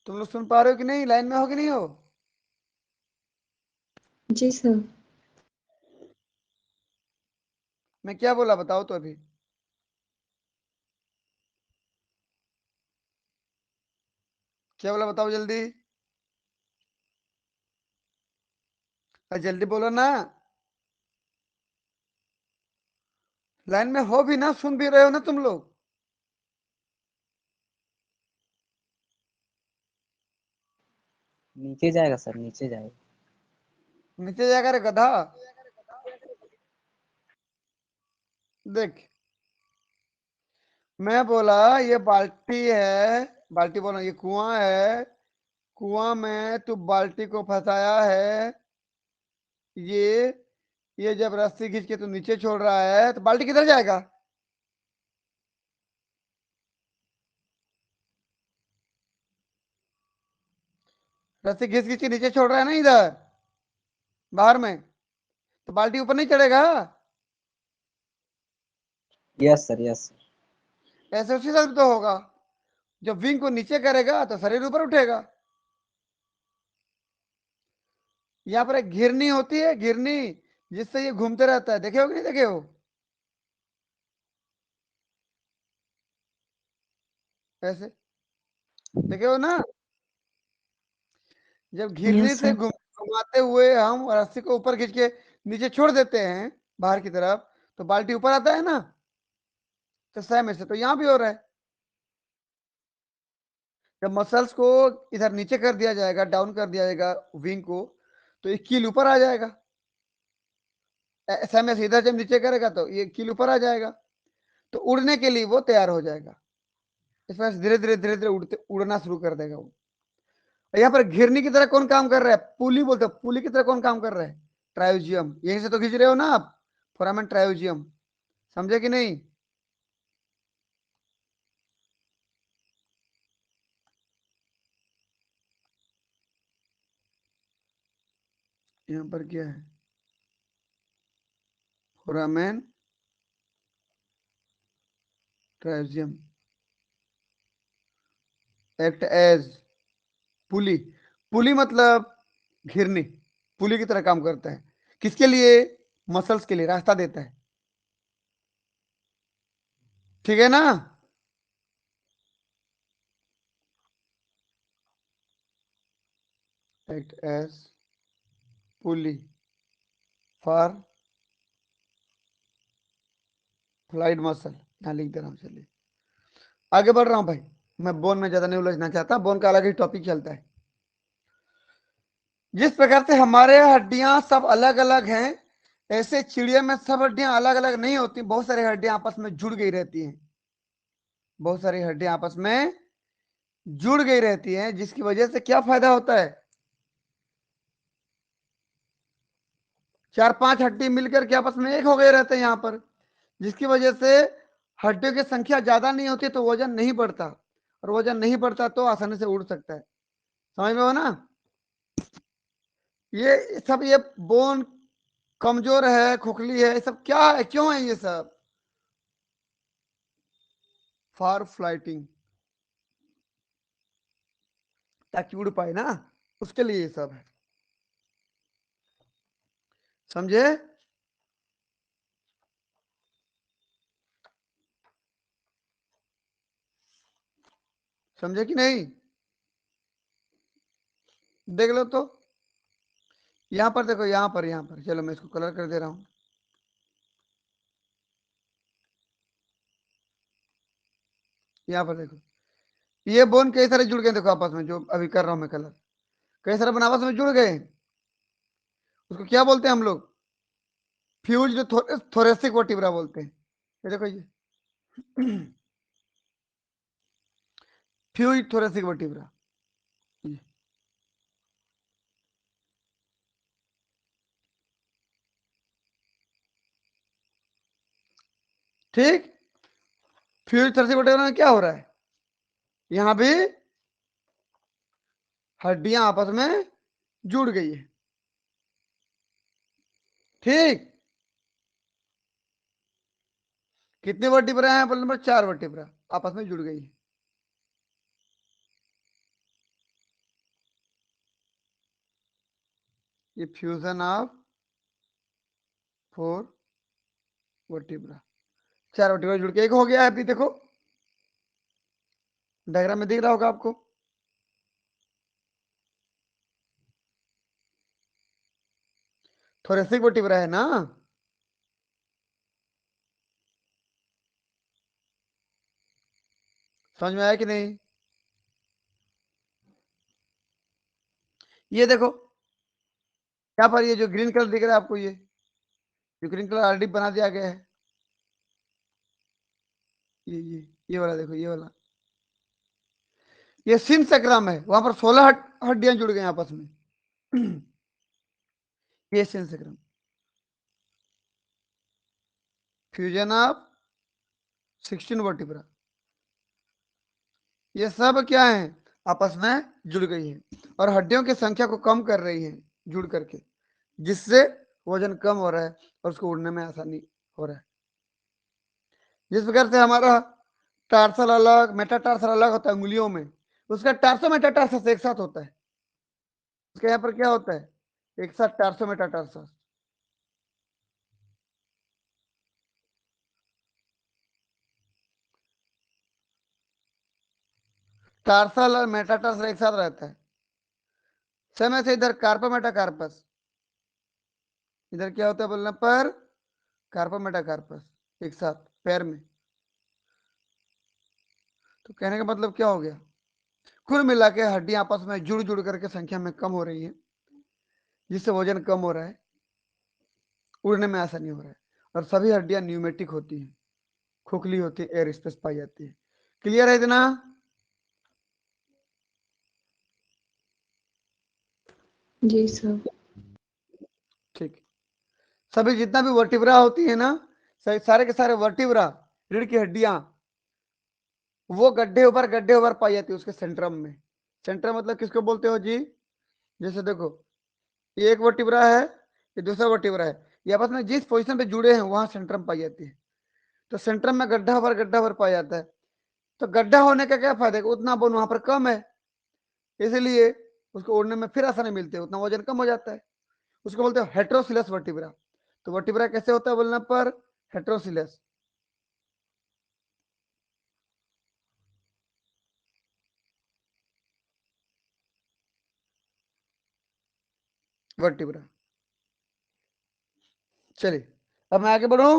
तुम लोग सुन पा रहे हो कि नहीं? लाइन में हो कि नहीं हो? जी सर। मैं क्या बोला बताओ तो अभी। क्या बोला बताओ जल्दी, जल्दी बोलो ना। लाइन में हो भी ना, सुन भी रहे हो ना तुम लोग? नीचे जाएगा सर, नीचे जाएगा। नीचे जाएगा रे गधा। देख मैं बोला ये बाल्टी है, बाल्टी बोला ये कुआं है, कुआं में तू बाल्टी को फंसाया है, ये ये जब रस्सी खींच के तू नीचे छोड़ रहा है, तो बाल्टी किधर जाएगा? रस्सी खींच खींच के नीचे छोड़ रहा है ना इधर बाहर में, तो बाल्टी ऊपर नहीं चढ़ेगा? Yes sir, yes sir. ऐसे उसी तरह तो होगा, जब विंग को नीचे करेगा तो शरीर ऊपर उठेगा। यहाँ पर एक घिरनी होती है, घिरनी, जिससे ये घूमते रहता है, देखे हो कि नहीं देखे हो? ऐसे देखे हो ना? जब घिरनी यस से सर। घुमाते हुए हम रस्सी को ऊपर खींच के नीचे छोड़ देते हैं बाहर की तरफ, तो बाल्टी ऊपर आता है ना। तो सेम ऐसे तो यहाँ भी हो रहा है, जब मसल्स को इधर नीचे कर दिया जाएगा, डाउन कर दिया जाएगा विंग को, तो ये कील ऊपर आ जाएगा। सेम ऐसे इधर जब नीचे करेगा तो ये कील ऊपर आ जाएगा, तो उड़ने के लिए वो तैयार हो जाएगा। इसमें धीरे धीरे उड़ते उड़ना शुरू कर देगा वो। यहाँ पर घिरनी की तरह कौन काम कर रहा है? पुली बोलते हैं, पुली की तरह कौन काम कर रहा है? ट्रायोजियम, यहीं से तो खींच रहे हो ना आप, फोरामेन ट्रायोजियम, समझे कि नहीं? यहाँ पर क्या है? फोरामेन ट्रायोजियम एक्ट एज पुली। पुली मतलब घिरनी, पुली की तरह काम करता है। किसके लिए? मसल्स के लिए रास्ता देता है, ठीक है ना? Act as pulley for flight muscle, यहाँ लिख दे रहा हूँ। चलिए आगे बढ़ रहा हूँ भाई, मैं बोन में ज्यादा नहीं उलझना चाहता, बोन का अलग ही टॉपिक चलता है। जिस प्रकार से हमारे हड्डियां सब अलग अलग हैं, ऐसे चिड़िया में सब हड्डियां अलग अलग नहीं होती, बहुत सारी हड्डियां आपस में जुड़ गई रहती हैं, बहुत सारी हड्डियां आपस में जुड़ गई रहती हैं, जिसकी वजह से क्या फायदा होता है, 4-5 हड्डी मिलकर के आपस में एक हो गए रहते हैं यहाँ पर, जिसकी वजह से हड्डियों की संख्या ज्यादा नहीं होती तो वजन नहीं बढ़ता, और वजन नहीं बढ़ता तो आसानी से उड़ सकता है। समझ में हो ना? ये सब, ये बोन कमजोर है, खोखली है, ये सब क्या है, क्यों है ये सब? फॉर फ्लाइटिंग, ताकि उड़ पाए ना, उसके लिए ये सब है। समझे? समझे कि नहीं? देख लो तो, यहां पर देखो, यहां पर चलो मैं इसको कलर कर दे रहा हूं। यहां पर देखो, ये बोन कई सारे जुड़ गए, देखो आपस में, जो अभी कर रहा हूं मैं कलर, कई सारे बोन आपस में जुड़ गए, उसको क्या बोलते हैं हम लोग? फ्यूज थोरेसिक वर्टिब्रा बोलते हैं। ये देखो ये फ्यूज थोरेसिक वर्टिब्रा, ठीक। फ्यूज थोरेसिक वर्टिब्रा में क्या हो रहा है, यहां भी हड्डियां आपस में जुड़ गई है, ठीक। कितने वर्टिब्रा हैं? बोल नंबर 4 वर्टिब्रा आपस में जुड़ गई है। ये फ्यूजन ऑफ 4 वर्टिब्रा, 4 वर्टिब्रा जुड़ के एक हो गया है। अभी देखो डायग्राम में दिख रहा होगा आपको, थोरेसिक वर्टिब्रा है ना? समझ में आया कि नहीं? ये देखो यहाँ पर, ये जो ग्रीन कलर दिख रहा है आपको, ये जो ग्रीन कलर ऑलरेडी बना दिया गया है, ये वाला देखो, ये वाला, ये सिन सक्राम है, वहां पर 16 हड्डियां जुड़ गई आपस में ये सिन सक्राम, फ्यूजन ऑफ 16 वर्टिब्रा, ये सब क्या है, आपस में जुड़ गई है, और हड्डियों की संख्या को कम कर रही है जुड़ करके, जिससे वजन कम हो रहा है और उसको उड़ने में आसानी हो रहा है। जिस प्रकार से हमारा टार्सल अलग, मेटाटार्सल अलग होता है उंगलियों में, उसका टार्सो मेटाटार्सस एक साथ होता है, उसके यहाँ पर क्या होता है, एक साथ टार्सो मेटाटार्सस। टार्सल और मेटाटार्सल एक साथ रहता है। समय से इधर कार्पो मेटाकार्पस, इधर क्या होता है बोलने पर, कार्पो मेटाकार्पस, एक साथ पैर में। तो कहने का मतलब क्या हो गया, कुल मिला के हड्डियां आपस में जुड़ जुड़ करके संख्या में कम हो रही है, जिससे वजन कम हो रहा है, उड़ने में आसानी हो रहा है, और सभी हड्डियां न्यूमेटिक होती हैं, खोखली होती है, एयर स्पेस पाई जाती है। क्लियर है इतना? जी सर। ठीक। सभी जितना भी वर्टिब्रा होती है ना, सारे के सारे वर्टिब्रा, रीढ़ की हड्डियां, वो गड्ढे ऊपर पाई जाती है उसके सेंट्रम में। सेंट्रम मतलब किसको बोलते हो जी? जैसे देखो, ये एक वर्टिब्रा है, ये दूसरा वर्टिब्रा है, ये आपस में जिस पोजीशन पे जुड़े हैं वहां सेंट्रम पाई जाती है। तो सेंट्रम में गड्ढा भर पाया जाता है। तो गड्ढा होने का क्या फायदा है, उतना बोन वहां पर कम है, इसलिए उसको उड़ने में फिर आसानी मिलती है, उतना वजन कम हो जाता है। उसको बोलते हैं हेट्रोसिलस वर्टिब्रा। तो वर्टिब्रा कैसे होता है बोलने पर, हेट्रोसिलस वर्टिब्रा। चलिए अब मैं आगे बढ़ू।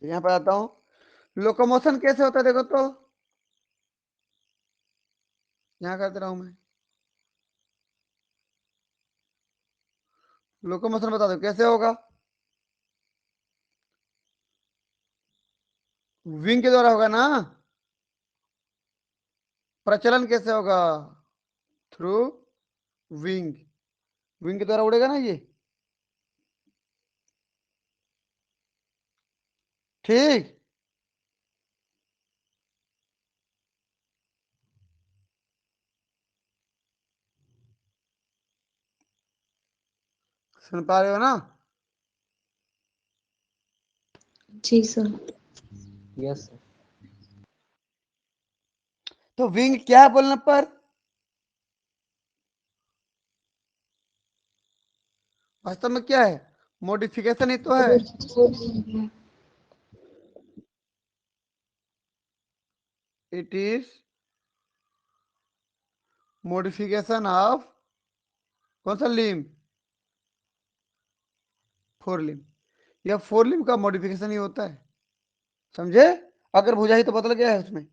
यहाँ पर आता हूँ, लोकोमोशन कैसे होता है देखो तो, यहाँ करते रहा हूं मैं। लोकोमोशन बता दो कैसे होगा। विंग के द्वारा होगा ना। प्रचलन कैसे होगा? Through wing. विंग के द्वारा उड़ेगा ना ये। ठीक। सुन पा रहे हो ना? जी सर। Yes sir. तो विंग क्या है बोलने पर? वास्तव में क्या है? मॉडिफिकेशन ही तो है। इट इज मॉडिफिकेशन ऑफ कौन सा लिम्ब? Four limb. यह फोर लिम्ब का मॉडिफिकेशन ही होता है, समझे? अगर भुजा ही तो बदल गया है उसमें।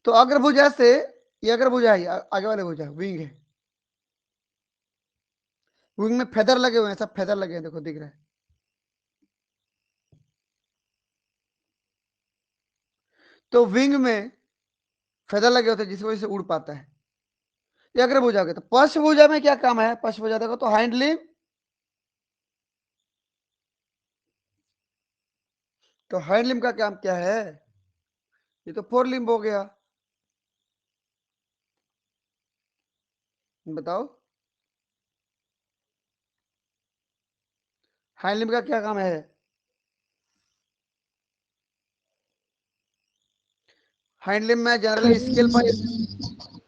तो अग्र भुजा से ये अग्र भुजा है, आगे वाले भुजा विंग है। विंग में फेदर लगे हुए हैं, सब फेदर लगे हैं, देखो दिख रहा है। तो विंग में फेदर लगे होते हैं जिस वजह से उड़ पाता है। ये अग्र भुजा के। तो पश्च भुजा में क्या काम है? पश्च भुजा देखो तो हाइंड लिम्ब। तो हाइंड लिम्ब का काम क्या है? ये तो फोर लिम्ब हो गया। बताओ हाइंड लिम्ब का क्या काम है? हाइंड लिम्ब में जनरली स्केल पर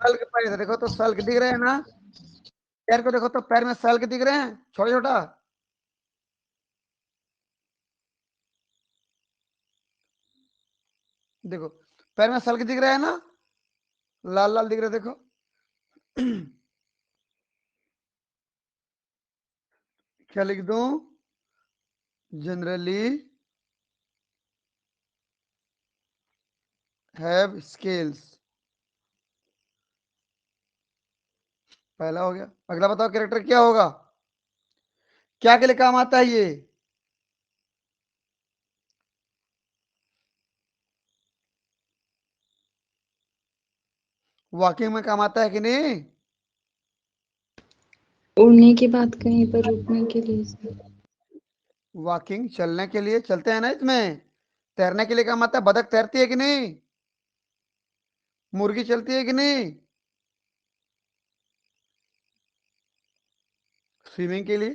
सल्क पर देखो तो सल्क दिख रहे हैं ना। पैर को देखो तो पैर में सल्क दिख रहे हैं, छोटा छोटा। देखो पैर में सल्क दिख रहा है ना, लाल लाल दिख रहा है देखो। क्या लिख दूं? Generally have scales. पहला हो गया। अगला बताओ कैरेक्टर क्या होगा, क्या के लिए काम आता है ये? वॉकिंग में काम आता है कि नहीं? उड़ने की बात कहीं पर रुकने के लिए सर। वॉकिंग चलने के लिए, चलते हैं ना इसमें। तैरने के लिए काम आता है, बतख तैरती है कि नहीं? मुर्गी चलती है कि नहीं? स्विमिंग के लिए।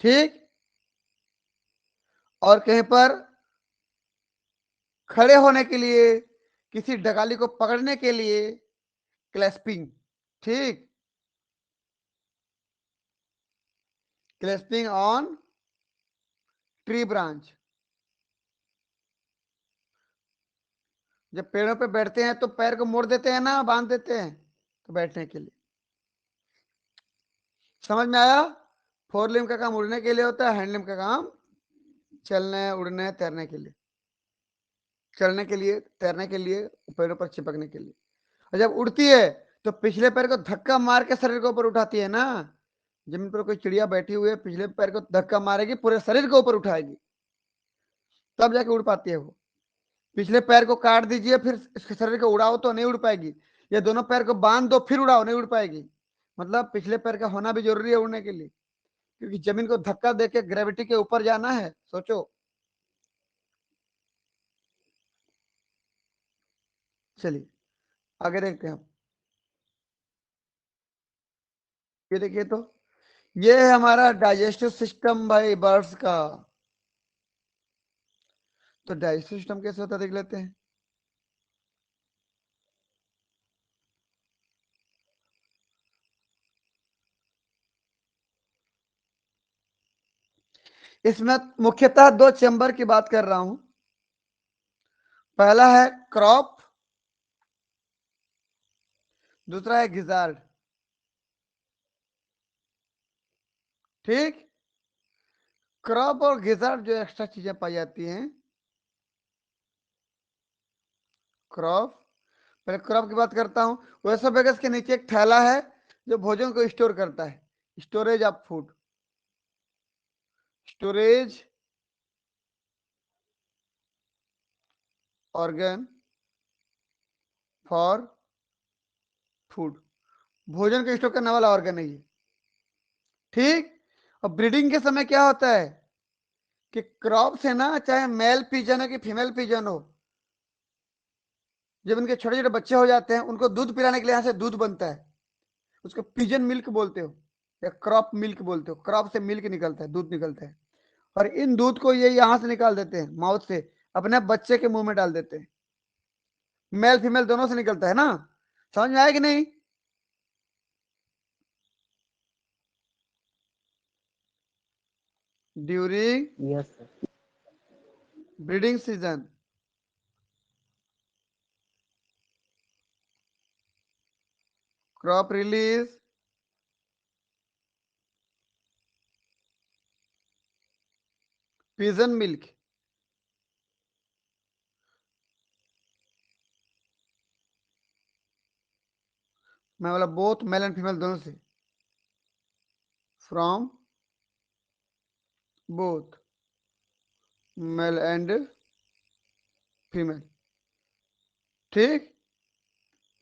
ठीक। और कहीं पर खड़े होने के लिए, किसी डगाली को पकड़ने के लिए क्लैस्पिंग। ठीक। Clasping on tree branch. जब पेड़ों पे बैठते हैं तो पैर को मोड़ देते हैं ना, बांध देते हैं तो बैठने के लिए। समझ में आया? फोर लिम्ब का काम उड़ने के लिए होता है, हैंड लिम्ब का काम चलने उड़ने तैरने के लिए। चलने के लिए, तैरने के लिए, पेड़ों पर चिपकने के लिए। और जब उड़ती है तो पिछले पैर को धक्का मार के शरीर के ऊपर उठाती है ना। जमीन पर कोई चिड़िया बैठी हुई है, पिछले पैर को धक्का मारेगी, पूरे शरीर के ऊपर उठाएगी, तब जाके उड़ पाती है वो। पिछले पैर को काट दीजिए फिर इसके शरीर को उड़ाओ तो नहीं उड़ पाएगी। ये दोनों पैर को बांध दो फिर उड़ाओ, नहीं उड़ पाएगी। मतलब पिछले पैर का होना भी जरूरी है उड़ने के लिए, क्योंकि जमीन को धक्का देके ग्रेविटी के ऊपर जाना है, सोचो। चलिए आगे देखते हैं। ये देखिए तो ये है हमारा डाइजेस्टिव सिस्टम भाई बर्ड्स का। तो डाइजेस्टिव सिस्टम कैसे होता है देख लेते हैं। इसमें मुख्यतः दो चैम्बर की बात कर रहा हूं। पहला है क्रॉप, दूसरा है गिजार्ड। ठीक। क्रॉप और गिजार्ड जो एक्स्ट्रा चीजें पाई जाती हैं, क्रॉप, पहले क्रॉप की बात करता हूं। ओएसोफेगस के नीचे एक थैला है जो भोजन को स्टोर करता है, storage of food, storage organ for food, भोजन को स्टोर करने वाला ऑर्गन है ये, ठीक। और ब्रीडिंग के समय क्या होता है कि क्रॉप से ना, चाहे मेल पिजन हो कि फीमेल पिजन हो, जब उनके छोटे छोटे बच्चे हो जाते हैं उनको दूध पिलाने के लिए यहाँ से दूध बनता है, उसको पिजन मिल्क बोलते हो या क्रॉप मिल्क बोलते हो। क्रॉप से मिल्क निकलता है, दूध निकलता है, और इन दूध को ये यहाँ से निकाल देते हैं, माउथ से अपने बच्चे के मुंह में डाल देते हैं। मेल फीमेल दोनों से निकलता है ना, समझ में आया कि नहीं? During Yes, sir. Breeding season crop release pigeon milk, मैं बोला बोथ मेल एंड फीमेल दोनों से, from both male and female, ठीक।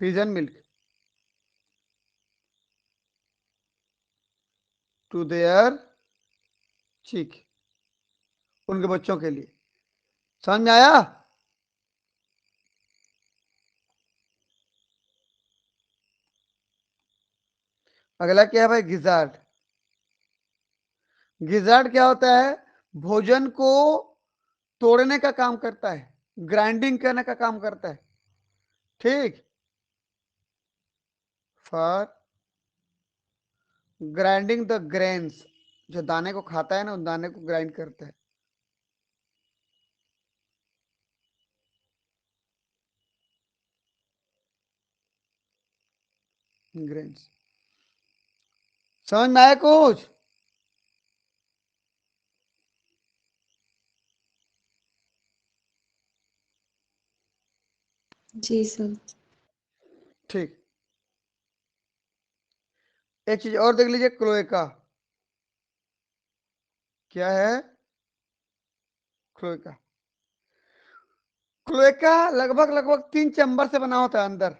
पिजन मिल्क टू देयर चीक, उनके बच्चों के लिए। समझ में आया? अगला क्या है भाई? गिजार्ड। गिजार्ड क्या होता है? भोजन को तोड़ने का काम करता है, ग्राइंडिंग करने का काम करता है, ठीक। फॉर ग्राइंडिंग द ग्रेन्स, जो दाने को खाता है ना, उन दाने को ग्राइंड करता है। ग्रेन्स, समझ में आया कुछ? जी सर। ठीक। एक चीज और देख लीजिए, क्लोएका। क्या है? क्लोएका। क्लोएका लगभग लगभग 3 चैम्बर से बना होता है अंदर।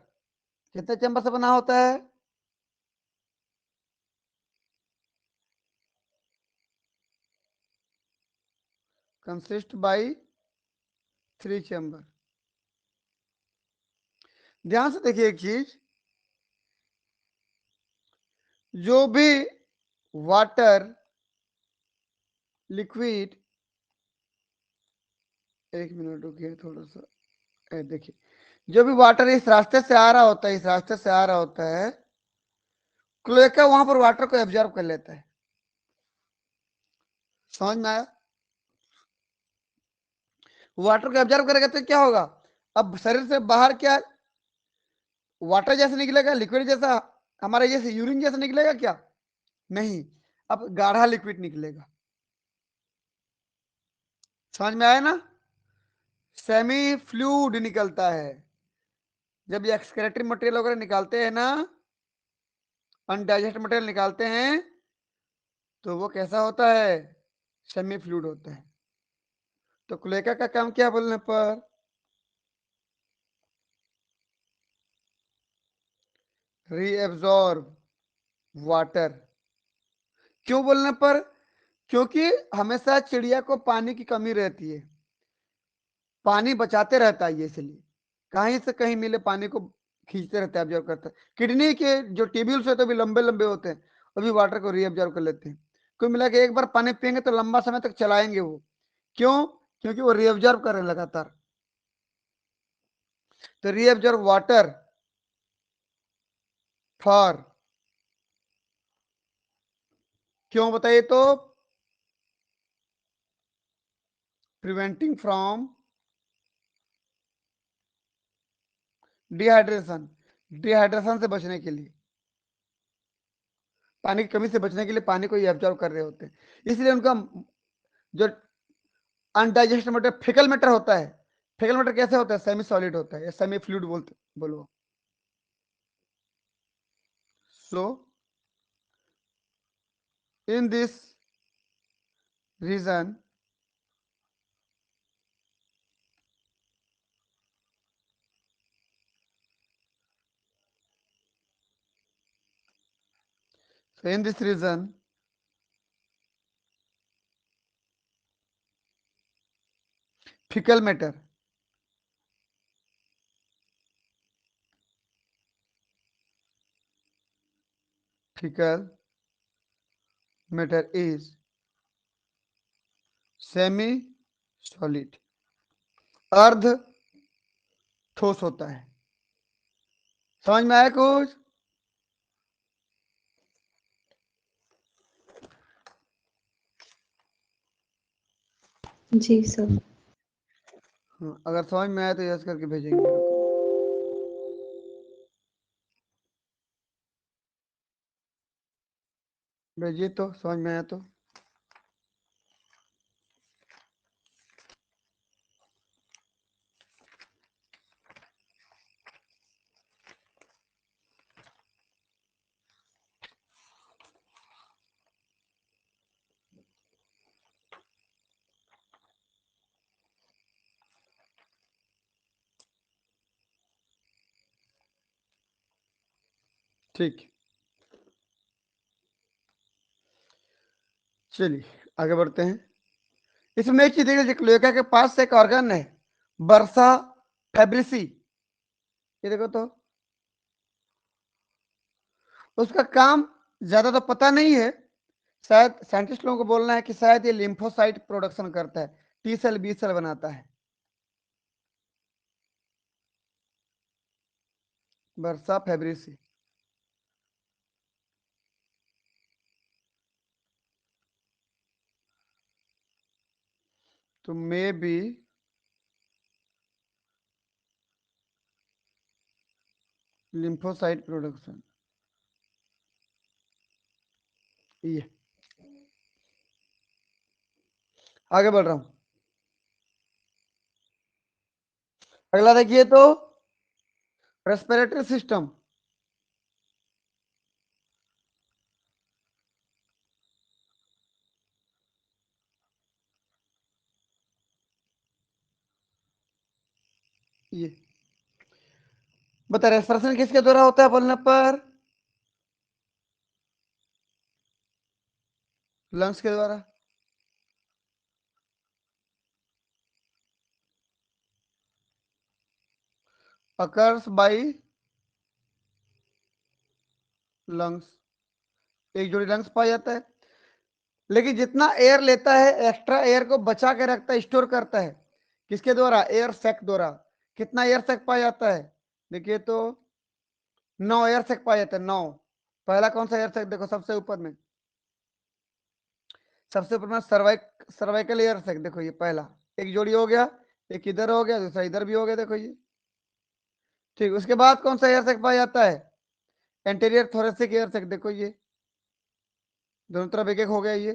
कितने चैम्बर से बना होता है? Consist by 3 chamber. ध्यान से देखिए एक चीज, जो भी वाटर लिक्विड, एक मिनट रुकिए थोड़ा सा, देखिए, जो भी वाटर इस रास्ते से आ रहा होता है, इस रास्ते से आ रहा होता है, क्लोएका वहां पर वाटर को एब्जॉर्ब कर लेता है। समझ में आया? वाटर को एब्जॉर्ब करेगा तो क्या होगा? अब शरीर से बाहर क्या वाटर जैसे निकलेगा, लिक्विड जैसा, हमारे जैसे यूरिन जैसा निकलेगा क्या? नहीं, अब गाढ़ा लिक्विड निकलेगा। समझ में आया ना? सेमी फ्लूइड निकलता है। जब ये एक्सक्रेटरी मटेरियल वगैरह निकालते हैं ना, अनडाइजेस्ट मटेरियल निकालते हैं, तो वो कैसा होता है? सेमी फ्लूइड होता है। तो क्लोएका का काम क्या बोलने पर? Reabsorb water. क्यों बोलने पर? क्योंकि हमेशा चिड़िया को पानी की कमी रहती है, पानी बचाते रहता है ये, इसलिए कहीं से कहीं मिले पानी को खींचते रहता है, ऑब्जर्व करता है। किडनी के जो ट्यूब्यूल्स होते हैं भी लंबे लंबे होते हैं, वो भी वाटर को रीअब्जॉर्व कर लेते हैं। कुल मिला के एक बार पानी पियेंगे तो लंबा समय तक चलाएंगे वो। क्यों? क्योंकि वो रीअब्जॉर्व कर रहे हैं लगातार। तो रीअब्जॉर्व वाटर फॉर, क्यों बताइए तो? प्रिवेंटिंग फ्रॉम डिहाइड्रेशन, डिहाइड्रेशन से बचने के लिए, पानी की कमी से बचने के लिए पानी को ये एब्जॉर्व कर रहे होते हैं, इसलिए उनका जो अनडाइजेस्टेड मैटर फिकल मैटर होता है, फिकल मैटर कैसे होता है, सेमी सॉलिड होता है या सेमी फ्लूइड बोलते बोलो। सो in this region so in this region fecal matter is semi solid, अर्ध ठोस होता है। समझ में आया कुछ? जी सर। हाँ, अगर समझ में आया तो यस करके भेजेंगे मेरे को। भेजिए तो समझ में आया तो। ठीक, चलिए आगे बढ़ते हैं। इसमें एक चीज देखिए, क्लोएका के पास से एक ऑर्गन है बर्सा फैब्रिसी, ये देखो तो उसका काम ज्यादा तो पता नहीं है, शायद साइंटिस्ट लोगों को बोलना है कि शायद ये लिम्फोसाइट प्रोडक्शन करता है, टी सेल बी सेल बनाता है। बर्सा फैब्रिसी, तो मे बी लिम्फोसाइट प्रोडक्शन, ये आगे बढ़ रहा हूं। अगला देखिए तो रेस्पिरेटरी सिस्टम, ये बता रेस्पिरेशन किसके द्वारा होता है बोलने पर, लंग्स के द्वारा। अकर्स बाई लंग्स, एक जोड़ी लंग्स पाया जाता है, लेकिन जितना एयर लेता है एक्स्ट्रा एयर को बचा के रखता है, स्टोर करता है, किसके द्वारा, एयर सैक द्वारा। कितना एयर सैक पाया जाता है, देखिए तो 9 एयर सैक पाया जाता है, 9। पहला कौन सा एयर सैक, देखो सबसे ऊपर में, सबसे ऊपर में सर्वाइकल एयर सैक, देखो ये पहला, एक जोड़ी हो गया, एक इधर हो गया, दूसरा इधर भी हो गया, देखो ये। ठीक, उसके बाद कौन सा एयर सैक पाया जाता है, एंटीरियर थोरेसिक एयर सैक, देखो ये दोनों तरफ एक एक हो गया ये।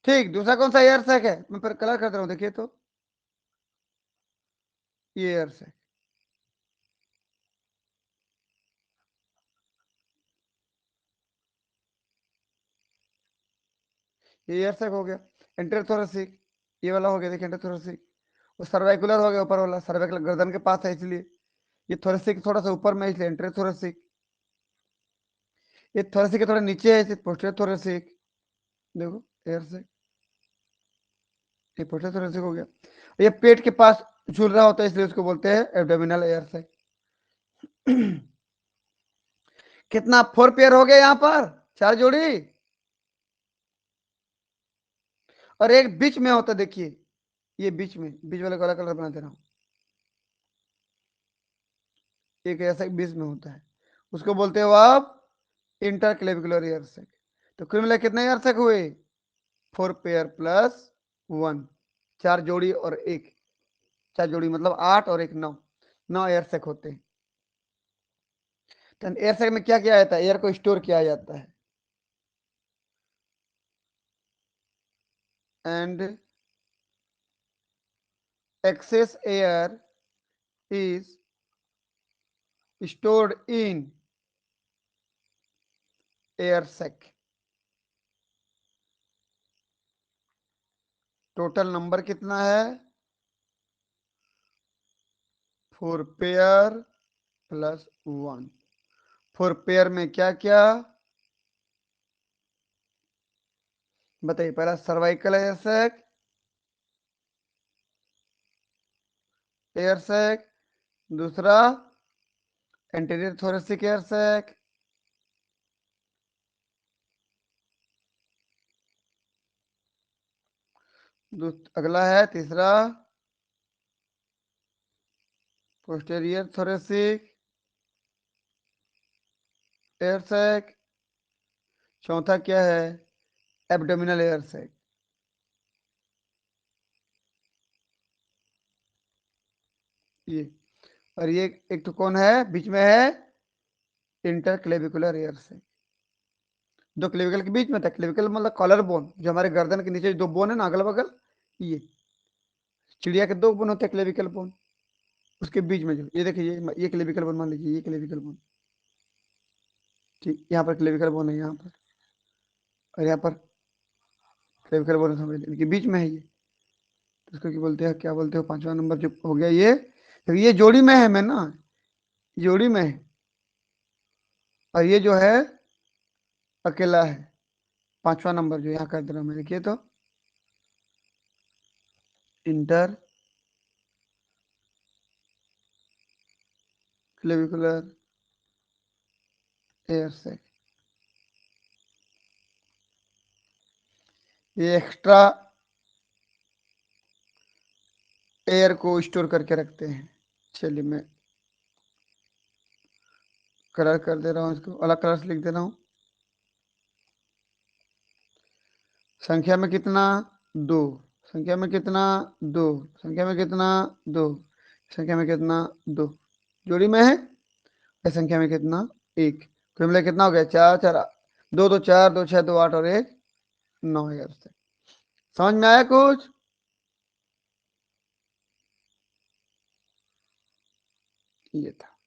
ठीक, दूसरा कौन सा एयर सैक है, मैं पर कलर करता हूँ, देखिए तो ये एयर सैक, ये एयर सैक हो गया। एंटेरोथोरेसिक, ये वाला हो गया, देखिए एंटेरोथोरेसिक। वो सर्वाइकुलर हो गया, ऊपर वाला सर्वाइकुलर गर्दन के पास है इसलिए, ये थोरेसिक थोड़ा सा ऊपर में इसलिए एंटेरोथोरेसिक। ये थोरेसिक के थोड़ा नीचे है, पोस्टीरियर थोरेसिक, देखो एयर सैक, ये पोस्टीरियर थोरेसिक हो गया। ये पेट के पास झूल रहा होता है इसलिए उसको बोलते हैं एब्डोमिनल एयर सैक। कितना 4 पेयर हो गया यहाँ पर, 4 जोड़ी, और एक बीच में होता है, देखिए ये बीच में, बीच वाले काला कलर बना दे रहा हूं, एक ऐसा बीच में होता है, उसको बोलते हो आप इंटरक्लेविकुलर एयर सैक। तो कुल मिला कितने एयर सैक हुए, 4 पेयर प्लस 1, 4 जोड़ी और एक, 4 जोड़ी मतलब 8 और एक 9, 9 एयर सैक होते हैं। तो एयर सैक में क्या किया जाता है, एयर को स्टोर किया जाता है। and excess air is stored in air sac. Total number कितना है? 4 पेयर प्लस 1। 4 पेयर में क्या क्या बताइए? पहला सर्वाइकल एयर सैक, दूसरा एंटीरियर थोरेसिक एयर सैक, अगला है तीसरा पोस्टेरियर थोरेसिक एयर सैक, चौथा क्या है? Abdominal air sac. ये और ये एक तो कौन है बीच में है? इंटरक्लेविकुलर एयर सैक। दो क्लेविकल के बीच में था। क्लेविकल मतलब कॉलर बोन, जो हमारे गर्दन के नीचे दो बोन है ना अगल बगल, ये चिड़िया के दो बोन होते हैं क्लेविकल बोन, उसके बीच में जो ये देखिए ये क्लेविकल बोन मान लीजिए, ये क्लेविकल बोन, ठीक, यहाँ पर क्लेविकल बोन है यहाँ पर, और यहाँ पर क्लेविकल बोन समझ लीजिए, इनके बीच में है ये। तो इसको क्या बोलते हैं, क्या बोलते हो? पांचवा नंबर जो हो गया ये, तो ये जोड़ी में है मैं ना, जोड़ी में है, और ये जो है अकेला है। पांचवा नंबर जो यहाँ कर दे रहा हूँ मैं, देखिए तो इंटर क्लेविकुलर एयर सैक। ये एक्स्ट्रा एयर को स्टोर करके रखते हैं। चलिए मैं कलर कर दे रहा हूँ, इसको अलग कलर से लिख दे रहा हूँ। संख्या में कितना? 2। संख्या में कितना? 2। संख्या में कितना? 2। संख्या में कितना? 2। जोड़ी में है। या संख्या में कितना? 1। कुल मिला कितना हो गया? 4 4 2 2 4 2 6 2 8 और 1 9 यार से। समझ में आया कुछ? ये था।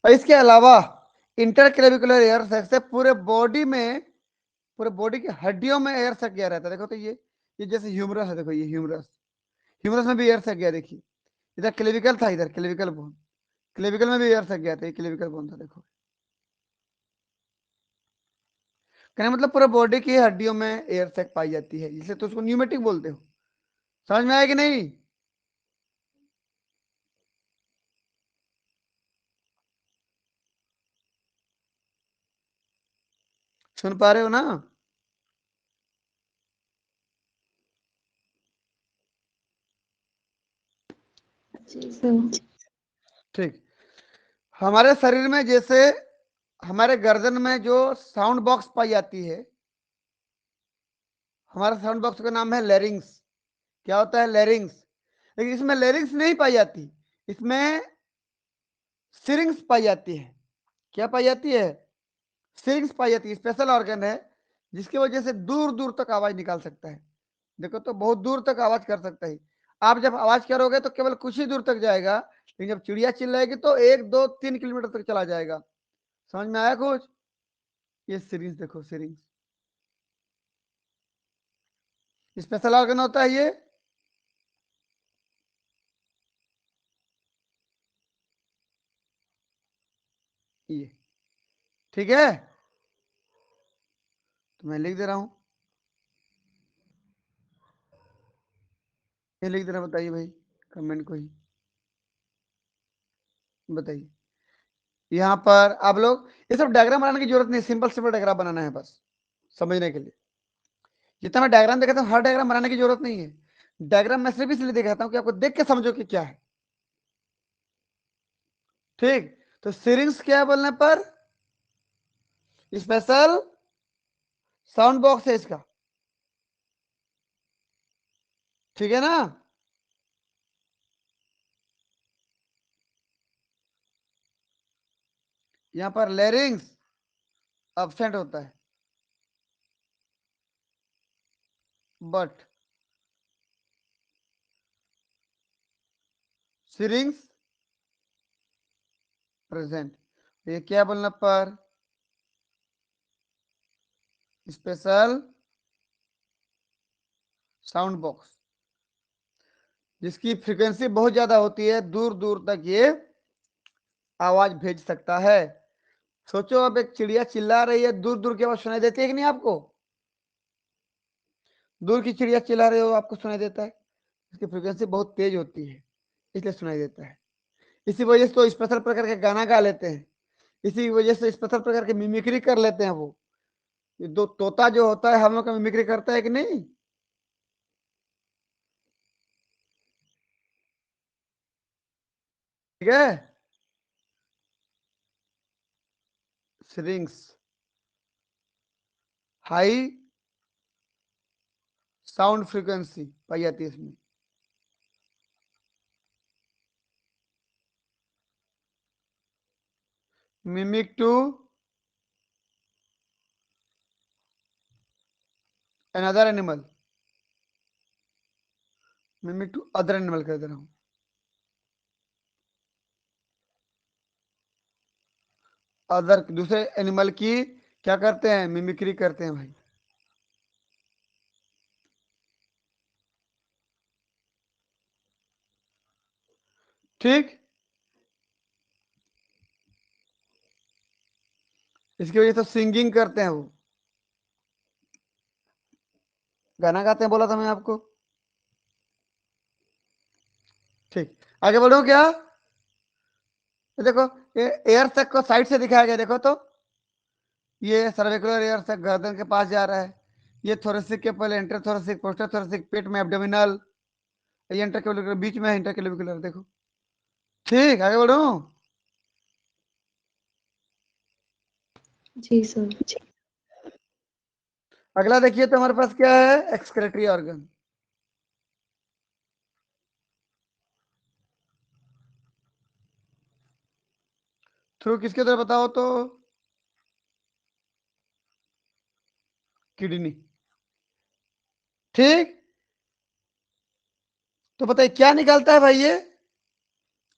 और इसके अलावा इंटरक्लेविकुलर एयर सैक से पूरे बॉडी में, पूरे बॉडी की हड्डियों में एयर सैक गया रहता है। देखो तो ये जैसे ह्यूमरस है, देखो ये ह्यूमरस, ह्यूमरस में भी एयर सैक गया। देखिए इधर क्लेविकल था, इधर क्लेविकल बोन, क्लेविकल में भी एयर सैक गया था, ये क्लेविकल बोन था। देखो कहने मतलब पूरे बॉडी की हड्डियों में एयर सैक पाई जाती है, इसलिए तो उसको न्यूमेटिक बोलते हो। समझ में आया कि नहीं? सुन पा रहे हो ना? जी सर। ठीक। हमारे शरीर में जैसे हमारे गर्दन में जो साउंड बॉक्स पाई जाती है, हमारा साउंड बॉक्स का नाम है लेरिंग्स। क्या होता है? लेरिंग्स। लेकिन इसमें लेरिंग्स नहीं पाई जाती, इसमें सिरिंग्स पाई जाती है। क्या पाई जाती है? सिरिंग्स पाई जाती है। स्पेशल ऑर्गन है जिसकी वजह से दूर दूर तक आवाज निकाल सकता है। देखो तो बहुत दूर तक आवाज कर सकता है। आप जब आवाज करोगे तो केवल कुछ ही दूर तक जाएगा, लेकिन जब चिड़िया चिल्लाएगी तो 1 2 3 किलोमीटर तक चला जाएगा। समझ में आया कुछ? ये सिरिंज देखो, सिरिंज स्पेशल ऑर्गन होता है ये ठीक है, तो मैं लिख दे रहा हूं, ये लिख दे रहा, बताइए भाई कमेंट को ही बताइए। यहाँ पर आप लोग ये सब डायग्राम बनाने की जरूरत नहीं, सिंपल सिंपल डायग्राम बनाना है बस समझने के लिए। जितना मैं डायग्राम दिखाता हूँ हर डायग्राम बनाने की जरूरत नहीं है। डायग्राम मैं सिर्फ इसलिए दिखाता हूँ कि आपको देख के समझो कि क्या है। ठीक, तो सिरिंग्स क्या है बोलने पर? स्पेशल साउंड बॉक्स है इसका, ठीक है ना? यहाँ पर लेरिंग्स अब्सेंट होता है। but syringe present। ये क्या बोलना पर स्पेशल साउंड बॉक्स, जिसकी फ्रीक्वेंसी बहुत ज्यादा होती है, दूर दूर तक ये आवाज भेज सकता है। सोचो अब एक चिड़िया चिल्ला रही है, दूर दूर की आवाज सुनाई देती है कि नहीं आपको? दूर की चिड़िया चिल्ला रही हो आपको सुनाई देता है, इसकी फ्रीक्वेंसी बहुत तेज होती है इसलिए सुनाई देता है। इसी वजह से तो स्पेशल प्रकार के गाना गा लेते हैं, इसी वजह से स्पेशल प्रकार की मिमिक्री कर लेते हैं वो। ये दो तोता जो होता है हम लोग का मिमिक्री करता है कि नहीं? ठीक है। स्ट्रिंग्स हाई साउंड फ्रीक्वेंसी पाई जाती है इसमें। Mimic to another animal, mimic to other animal कह दे रहा हूं। अदर दूसरे एनिमल की क्या करते हैं? मिमिक्री करते हैं भाई। ठीक, इसकी वजह से सिंगिंग करते हैं वो, गाना गाते हैं, बोला था मैं आपको। ठीक, आगे बढ़ो क्या? ये देखो, ये एयर सैक को साइड से दिखाया गया, देखो तो ये सर्विकुलर एयर सैक गर्दन के पास जा रहा है, ये थोरेसिक के पहले इंटर थोरेसिक, पोस्टर थोरेसिक, पेट में एब्डोमिनल, ये इंटरक्लेविकुलर बीच में है, इंटरक्लेविकुलर देखो। ठीक, आगे बढ़ो। जी सर। अगला देखिए तो हमारे पास क्या है? Excretory organ. थ्रू किसके तरह बताओ तो? किडनी। ठीक, तो बताइए क्या निकलता है भाई ये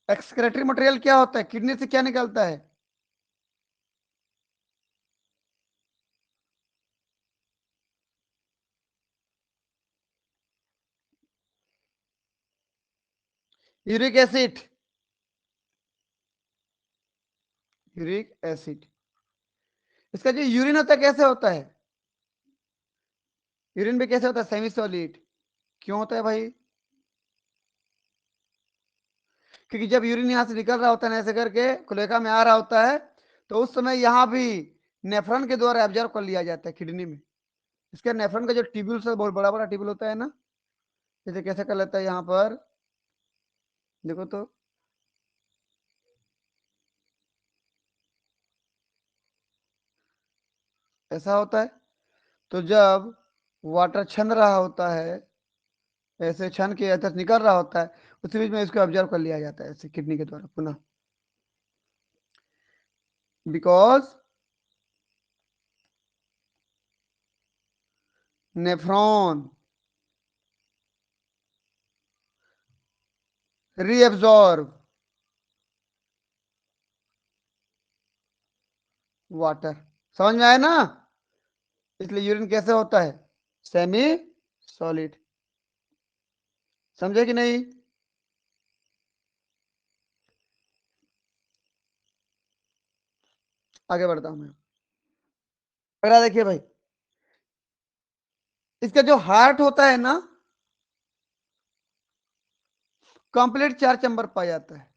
एक्सक्रेटरी मटेरियल? क्या होता है किडनी से, क्या निकलता है? Uric acid, uric acid. इसका जो यूरिन होता है कैसे होता है? यूरिन भी कैसे होता है? Semi solid. क्यों होता है भाई? क्योंकि जब यूरिन यहाँ से निकल रहा होता है ऐसे करके कुलेखा में आ रहा होता है, तो उस समय यहाँ भी नेफ्रॉन के द्वारा एब्जॉर्ब कर लिया जाता है किडनी में। इसके नेफ्रॉन का जो ट्यूब्यूल्स है बहुत बड़ा बड़ा ट्यूब्यूल होता है ना, जैसे कैसे कर लेता है यहाँ पर, देखो तो ऐसा होता है। तो जब वाटर छन रहा होता है, ऐसे छन के अंदर निकल रहा होता है, उसी बीच में इसको ऑब्जर्व कर लिया जाता है ऐसे किडनी के द्वारा पुनः, बिकॉज नेफ्रॉन रीएब्जॉर्ब वाटर। समझ में आया ना? इसलिए यूरिन कैसे होता है? Semi solid. समझे कि नहीं? आगे बढ़ता हूं मैं। अगला देखिए भाई, इसका जो हार्ट होता है ना, कंप्लीट 4 चैम्बर पाया जाता है,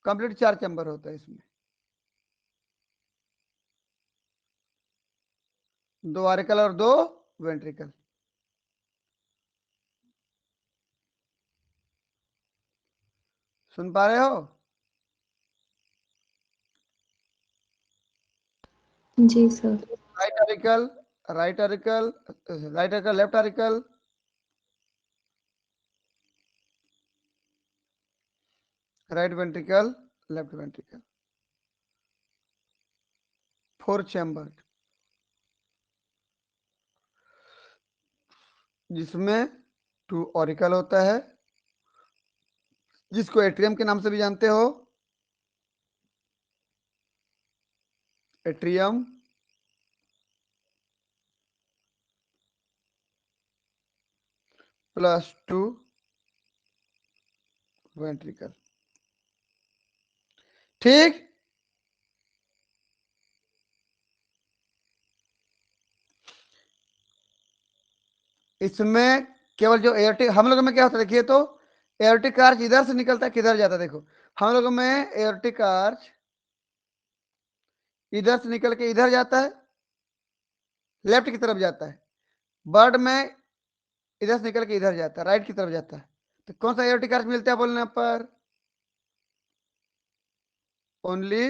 कंप्लीट 4 चैम्बर होता है इसमें, 2 आर्टिकल और 2 वेंट्रिकल। सुन पा रहे हो? जी sir. Right auricle, right auricle, right auricle, left auricle, right ventricle, left ventricle, 4 chamber. जिसमें 2 ऑरिकल होता है, जिसको एट्रियम के नाम से भी जानते हो, एट्रियम प्लस 2 वेंट्रिकल। ठीक, इसमें केवल जो एयरटिक, हम लोगों में क्या होता है देखिए, तो एयरटिक आर्च इधर से निकलता है, किधर जाता है देखो, हम लोगों में एयरटिक आर्च इधर से निकल के इधर जाता है, लेफ्ट की तरफ जाता है। बर्ड में इधर से निकल के इधर जाता है, राइट की तरफ जाता है। तो कौन सा एयरटिक आर्च मिलता है बोलने पर? ओनली,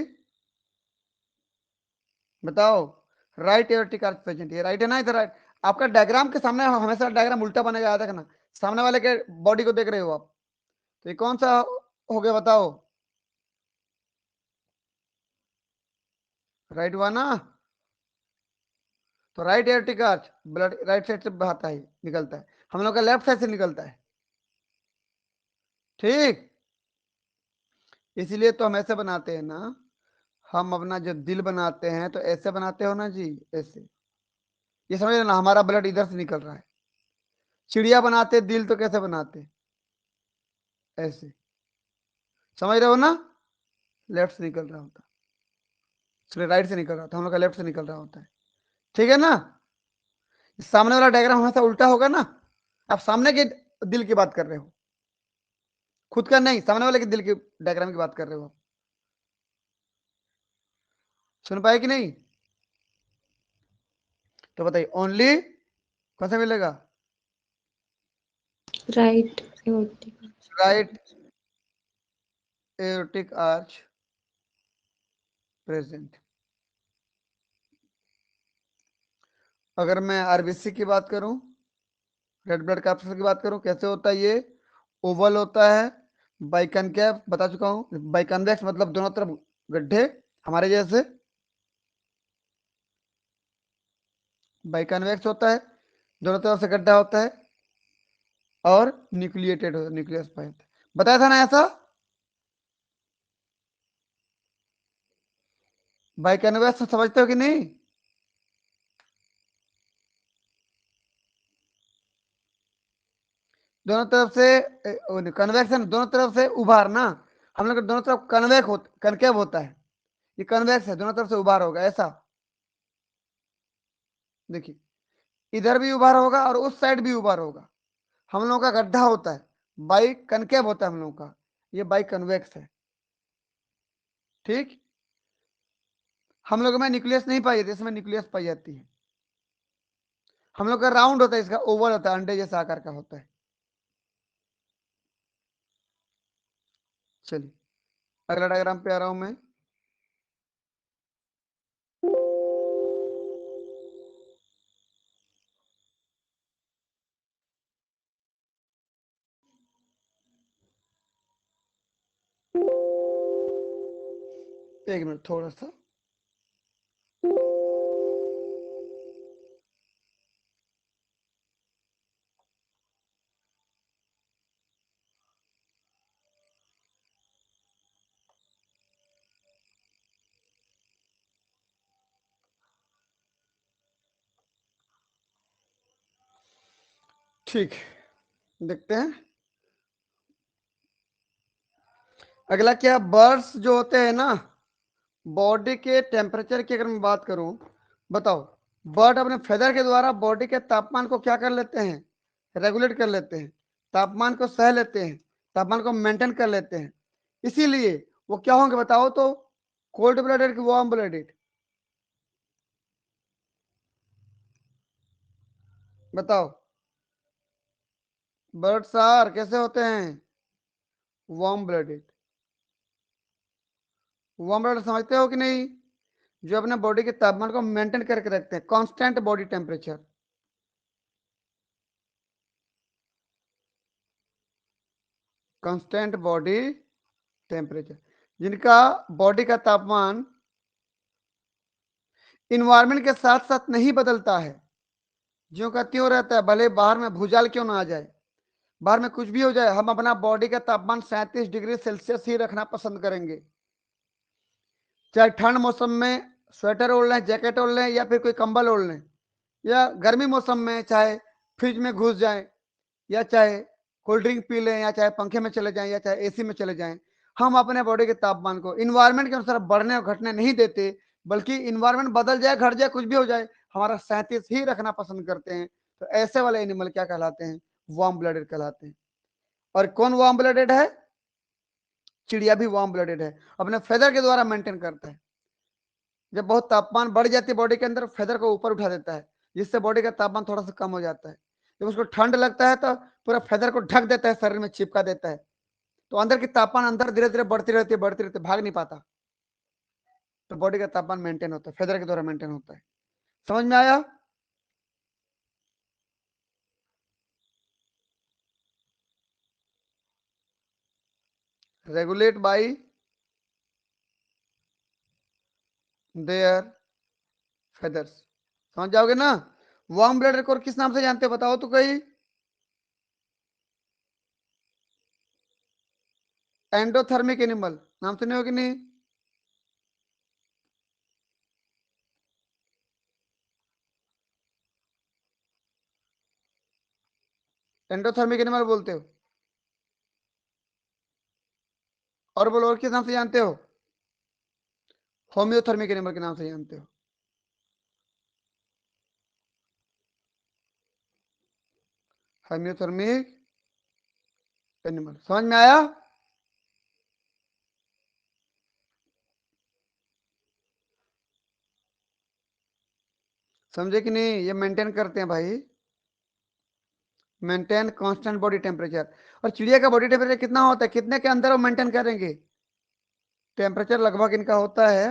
बताओ, राइट एयरटिक आर्च प्रेजेंट। ये राइट है ना, इधर राइट। आपका डायग्राम के सामने हमेशा डायग्राम उल्टा बनेगा, याद रखना। सामने वाले के बॉडी को देख रहे हो आप, तो ये कौन सा हो गया बताओ? राइट हुआ ना? तो right aortic arch blood right side से बहाता है, निकलता है। हम लोग का लेफ्ट साइड से निकलता है। ठीक, इसलिए तो हम ऐसे बनाते हैं ना, हम अपना जब दिल बनाते हैं तो ऐसे बनाते हो ना जी, ऐसे। ये समझ रहे ना, हमारा ब्लड इधर से निकल रहा है। चिड़िया बनाते दिल तो कैसे बनाते? ऐसे, समझ रहे हो ना? लेफ्ट से निकल रहा होता, इसलिए राइट से निकल रहा था, हम लोग का लेफ्ट से निकल रहा होता है। ठीक है ना? सामने वाला डायग्राम हमेशा उल्टा होगा ना। आप सामने के दिल की बात कर रहे हो, खुद का नहीं, सामने वाले के दिल की डायग्राम की बात कर रहे हो आप। सुन पाए कि नहीं? तो बताइए, ओनली कौन सा मिलेगा? Right right aortic arch present. अगर मैं आरबीसी की बात करूं, रेड ब्लड कैप्सूल की बात करूं, कैसे होता है ये? ओवल होता है, बाइकनकेव बता चुका हूं, बाइकन्वेक्स मतलब दोनों तरफ गड्ढे हमारे जैसे, बाइकन्वेक्स होता है, दोनों तरफ से गड्ढा होता है, और न्यूक्लिएटेड होता है, न्यूक्लियस पाया होता है। बताया था ना ऐसा? बाइकन्वेक्स समझते हो कि नहीं? दोनों तरफ से कन्वेक्शन, दोनों तरफ से उभार ना, हम लोग दोनों तरफ कनकेव होता है, ये कन्वेक्स है, दोनों तरफ से उभार होगा ऐसा। देखिए, इधर भी उभार होगा और उस साइड भी उभार होगा। हम लोगों का गड्ढा होता है, बाई कनकेव होता है हम लोगों का, ये बाई कन्वेक्स है। ठीक, हम लोग में न्यूक्लियस नहीं पाई जाती, इसमें न्यूक्लियस पाई जाती है। हम लोग का राउंड होता है, इसका ओवल होता है, अंडे जैसा आकार का होता है। चलिए, अगला डायग्राम पे आ रहा हूं मैं। एक मिनट थोड़ा सा, ठीक, देखते हैं अगला क्या। बर्ड्स जो होते हैं ना, बॉडी के टेम्परेचर की अगर मैं बात करूं, बताओ, बर्ड अपने फेदर के द्वारा बॉडी के तापमान को क्या कर लेते हैं? रेगुलेट कर लेते हैं, तापमान को सह लेते हैं, तापमान को मेंटेन कर लेते हैं। इसीलिए वो क्या होंगे बताओ तो? कोल्ड ब्लडेड कि वार्म ब्लडेड? बताओ, बर्ड्स आर कैसे होते हैं? Warm blooded. वार्म ब्लड समझते हो कि नहीं? जो अपने बॉडी के तापमान को मेंटेन करके रखते हैं, constant body temperature, constant body temperature, जिनका बॉडी का तापमान इन्वायरमेंट के साथ साथ नहीं बदलता है, ज्यों का त्यों रहता है, भले बाहर में भूजाल क्यों ना आ जाए, बाहर में कुछ भी हो जाए, हम अपना बॉडी का तापमान 37 डिग्री सेल्सियस ही रखना पसंद करेंगे। चाहे ठंड मौसम में स्वेटर ओढ़ लें, जैकेट ओढ़ लें, या फिर कोई कंबल ओढ़ लें, या गर्मी मौसम में चाहे फ्रिज में घुस जाएं, या चाहे कोल्ड ड्रिंक पी लें, या चाहे पंखे में चले जाएं, या चाहे एसी में चले जाएं, हम अपने बॉडी के तापमान को इन्वायरमेंट के अनुसार बढ़ने और घटने नहीं देते, बल्कि इन्वायरमेंट बदल जाए, घट जाए, कुछ भी हो जाए, हमारा 37 ही रखना पसंद करते हैं। तो ऐसे वाले एनिमल क्या कहलाते हैं? वार्म ब्लडेड कहलाते हैं। और कौन वार्म ब्लडेड है? चिड़िया भी वार्म ब्लडेड है, अपने फेदर के द्वारा मेंटेन करता है। जब बहुत तापमान बढ़ जाती है बॉडी के अंदर, फेदर को ऊपर उठा देता है, जिससे बॉडी का तापमान थोड़ा सा कम हो जाता है। जब उसको ठंड लगता है तो पूरा फेदर को ढक देता है, शरीर में चिपका देता है, तो अंदर की तापमान अंदर धीरे धीरे बढ़ती रहती है, भाग नहीं पाता, तो बॉडी का तापमान मेंटेन होता है, फेदर के द्वारा मेंटेन होता है। समझ में आया? Regulate by there feathers. समझ जाओगे ना? वार्म ब्लडेड को किस नाम से जानते हो, बताओ तो कहीं। एंडोथर्मिक एनिमल, नाम सुने हो कि नहीं? एंडोथर्मिक एनिमल बोलते हो। और बोलो, और किस नाम से जानते हो? होम्योथर्मिक एनिमल के नाम से जानते हो। होम्योथर्मिक एनिमल, समझ में आया? समझे कि नहीं? ये मेंटेन करते हैं भाई, मेंटेन कांस्टेंट बॉडी टेम्परेचर। और चिड़िया का बॉडी टेम्परेचर कितना होता है, कितने के अंदर वो मेंटेन करेंगे? टेम्परेचर लगभग इनका होता है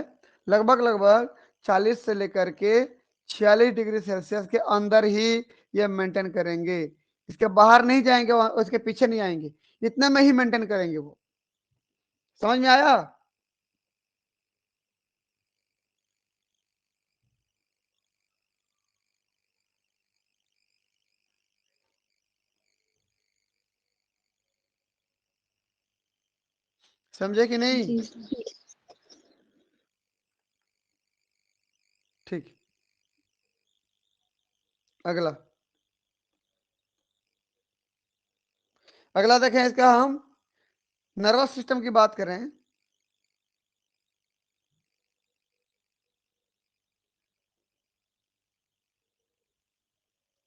लगभग 40 से लेकर के 46 डिग्री सेल्सियस के अंदर ही ये मेंटेन करेंगे। इसके बाहर नहीं जाएंगे, उसके पीछे नहीं आएंगे, इतने में ही मेंटेन करेंगे वो। समझ में आया? समझे कि नहीं? जी सर। ठीक। अगला अगला देखें, इसका हम नर्वस सिस्टम की बात करें।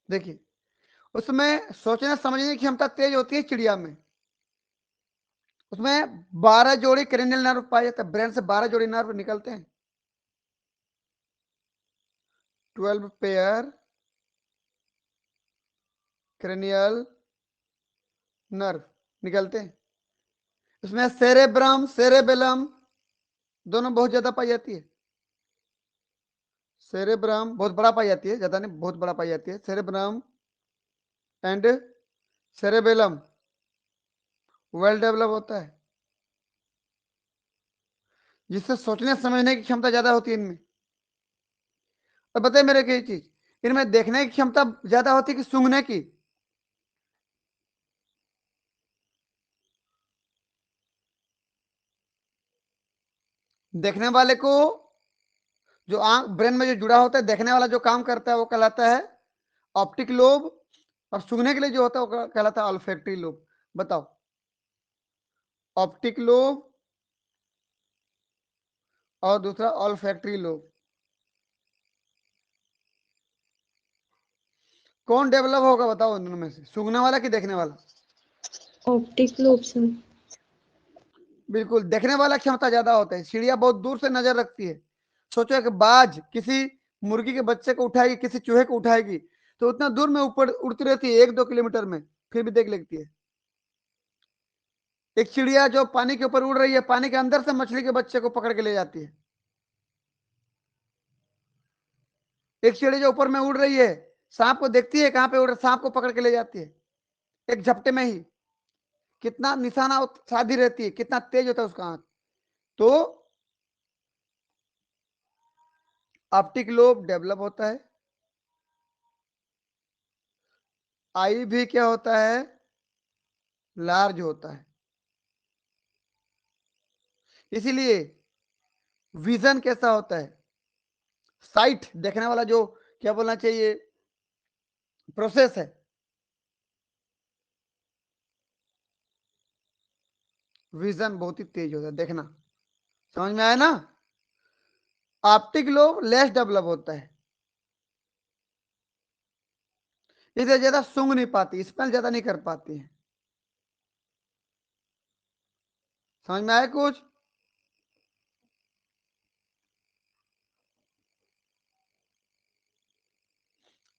देखिए, उसमें सोचने समझने की क्षमता तेज होती है चिड़िया में। उसमें 12 जोड़ी क्रेनियल नर्व पाए जाते हैं, ब्रेन से 12 जोड़ी नर्व निकलते हैं, 12 पेयर क्रेनियल नर्व निकलते हैं। उसमें सेरेब्रम सेरेबेलम दोनों बहुत ज्यादा पाई जाती है। सेरेब्रम बहुत बड़ा पाई जाती है, ज्यादा नहीं, बहुत बड़ा पाई जाती है। Cerebrum and cerebellum well develop होता है, जिससे सोचने समझने की क्षमता ज्यादा होती है इनमें। और बताइए मेरे की चीज, इनमें देखने की क्षमता ज्यादा होती है कि सूंघने की? देखने वाले को, जो आंख ब्रेन में जो जुड़ा होता है, देखने वाला जो काम करता है वो कहलाता है ऑप्टिक लोब, और सूंघने के लिए जो होता है वो कहलाता है ऑल्फैक्टरी लोब। बताओ, ऑप्टिक लोब और दूसरा ऑल्फैक्टरी लोब, कौन डेवलप होगा बताओ इन दोनों में से, सूंघने वाला कि देखने वाला? Optic lobe sir. बिल्कुल, देखने वाला क्षमता ज्यादा होता है। चिड़िया बहुत दूर से नजर रखती है। सोचो कि बाज किसी मुर्गी के बच्चे को उठाएगी, किसी चूहे को उठाएगी, तो उतना दूर में ऊपर उड़ती रहती है, 1-2 किलोमीटर में, फिर भी देख लेती है। एक चिड़िया जो पानी के ऊपर उड़ रही है, पानी के अंदर से मछली के बच्चे को पकड़ के ले जाती है। एक चिड़िया जो ऊपर में उड़ रही है, सांप को देखती है कहां पे उड़ रहा, सांप को पकड़ के ले जाती है एक झपटे में ही। कितना निशाना साधी रहती है, कितना तेज होता है उसका आंख। तो ऑप्टिक लोब डेवलप होता है, आई भी क्या होता है, लार्ज होता है। इसीलिए विजन कैसा होता है, साइट देखने वाला जो क्या बोलना चाहिए प्रोसेस है, विजन बहुत ही तेज होता है देखना। समझ में आया ना। ऑप्टिक लोब लेस डेवलप होता है, इसे ज्यादा सूंघ नहीं पाती, स्मेल ज्यादा नहीं कर पाती है। समझ में आया कुछ।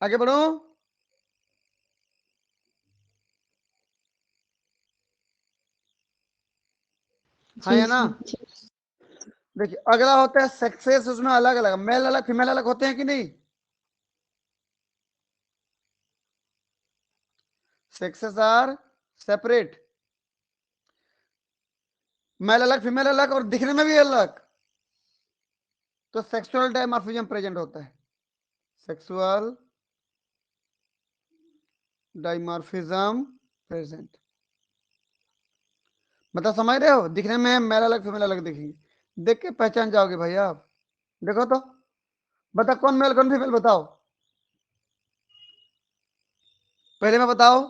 आगे बढ़ो। हाँ जी या ना। सर। देखिए अगला होता है सेक्सेस, उसमें अलग अलग मेल अलग फीमेल अलग होते हैं कि नहीं। सेक्सेस आर सेपरेट, मेल अलग फीमेल अलग और दिखने में भी अलग, तो सेक्सुअल डायमॉर्फिज्म प्रेजेंट होता है। सेक्सुअल डायमॉर्फिज्म प्रेजेंट, मतलब समझ रहे हो, दिखने में मेल अलग फीमेल अलग दिखेंगे, देख के पहचान जाओगे भैया आप। देखो तो, बता कौन मेल कौन फीमेल बताओ, पहले में बताओ।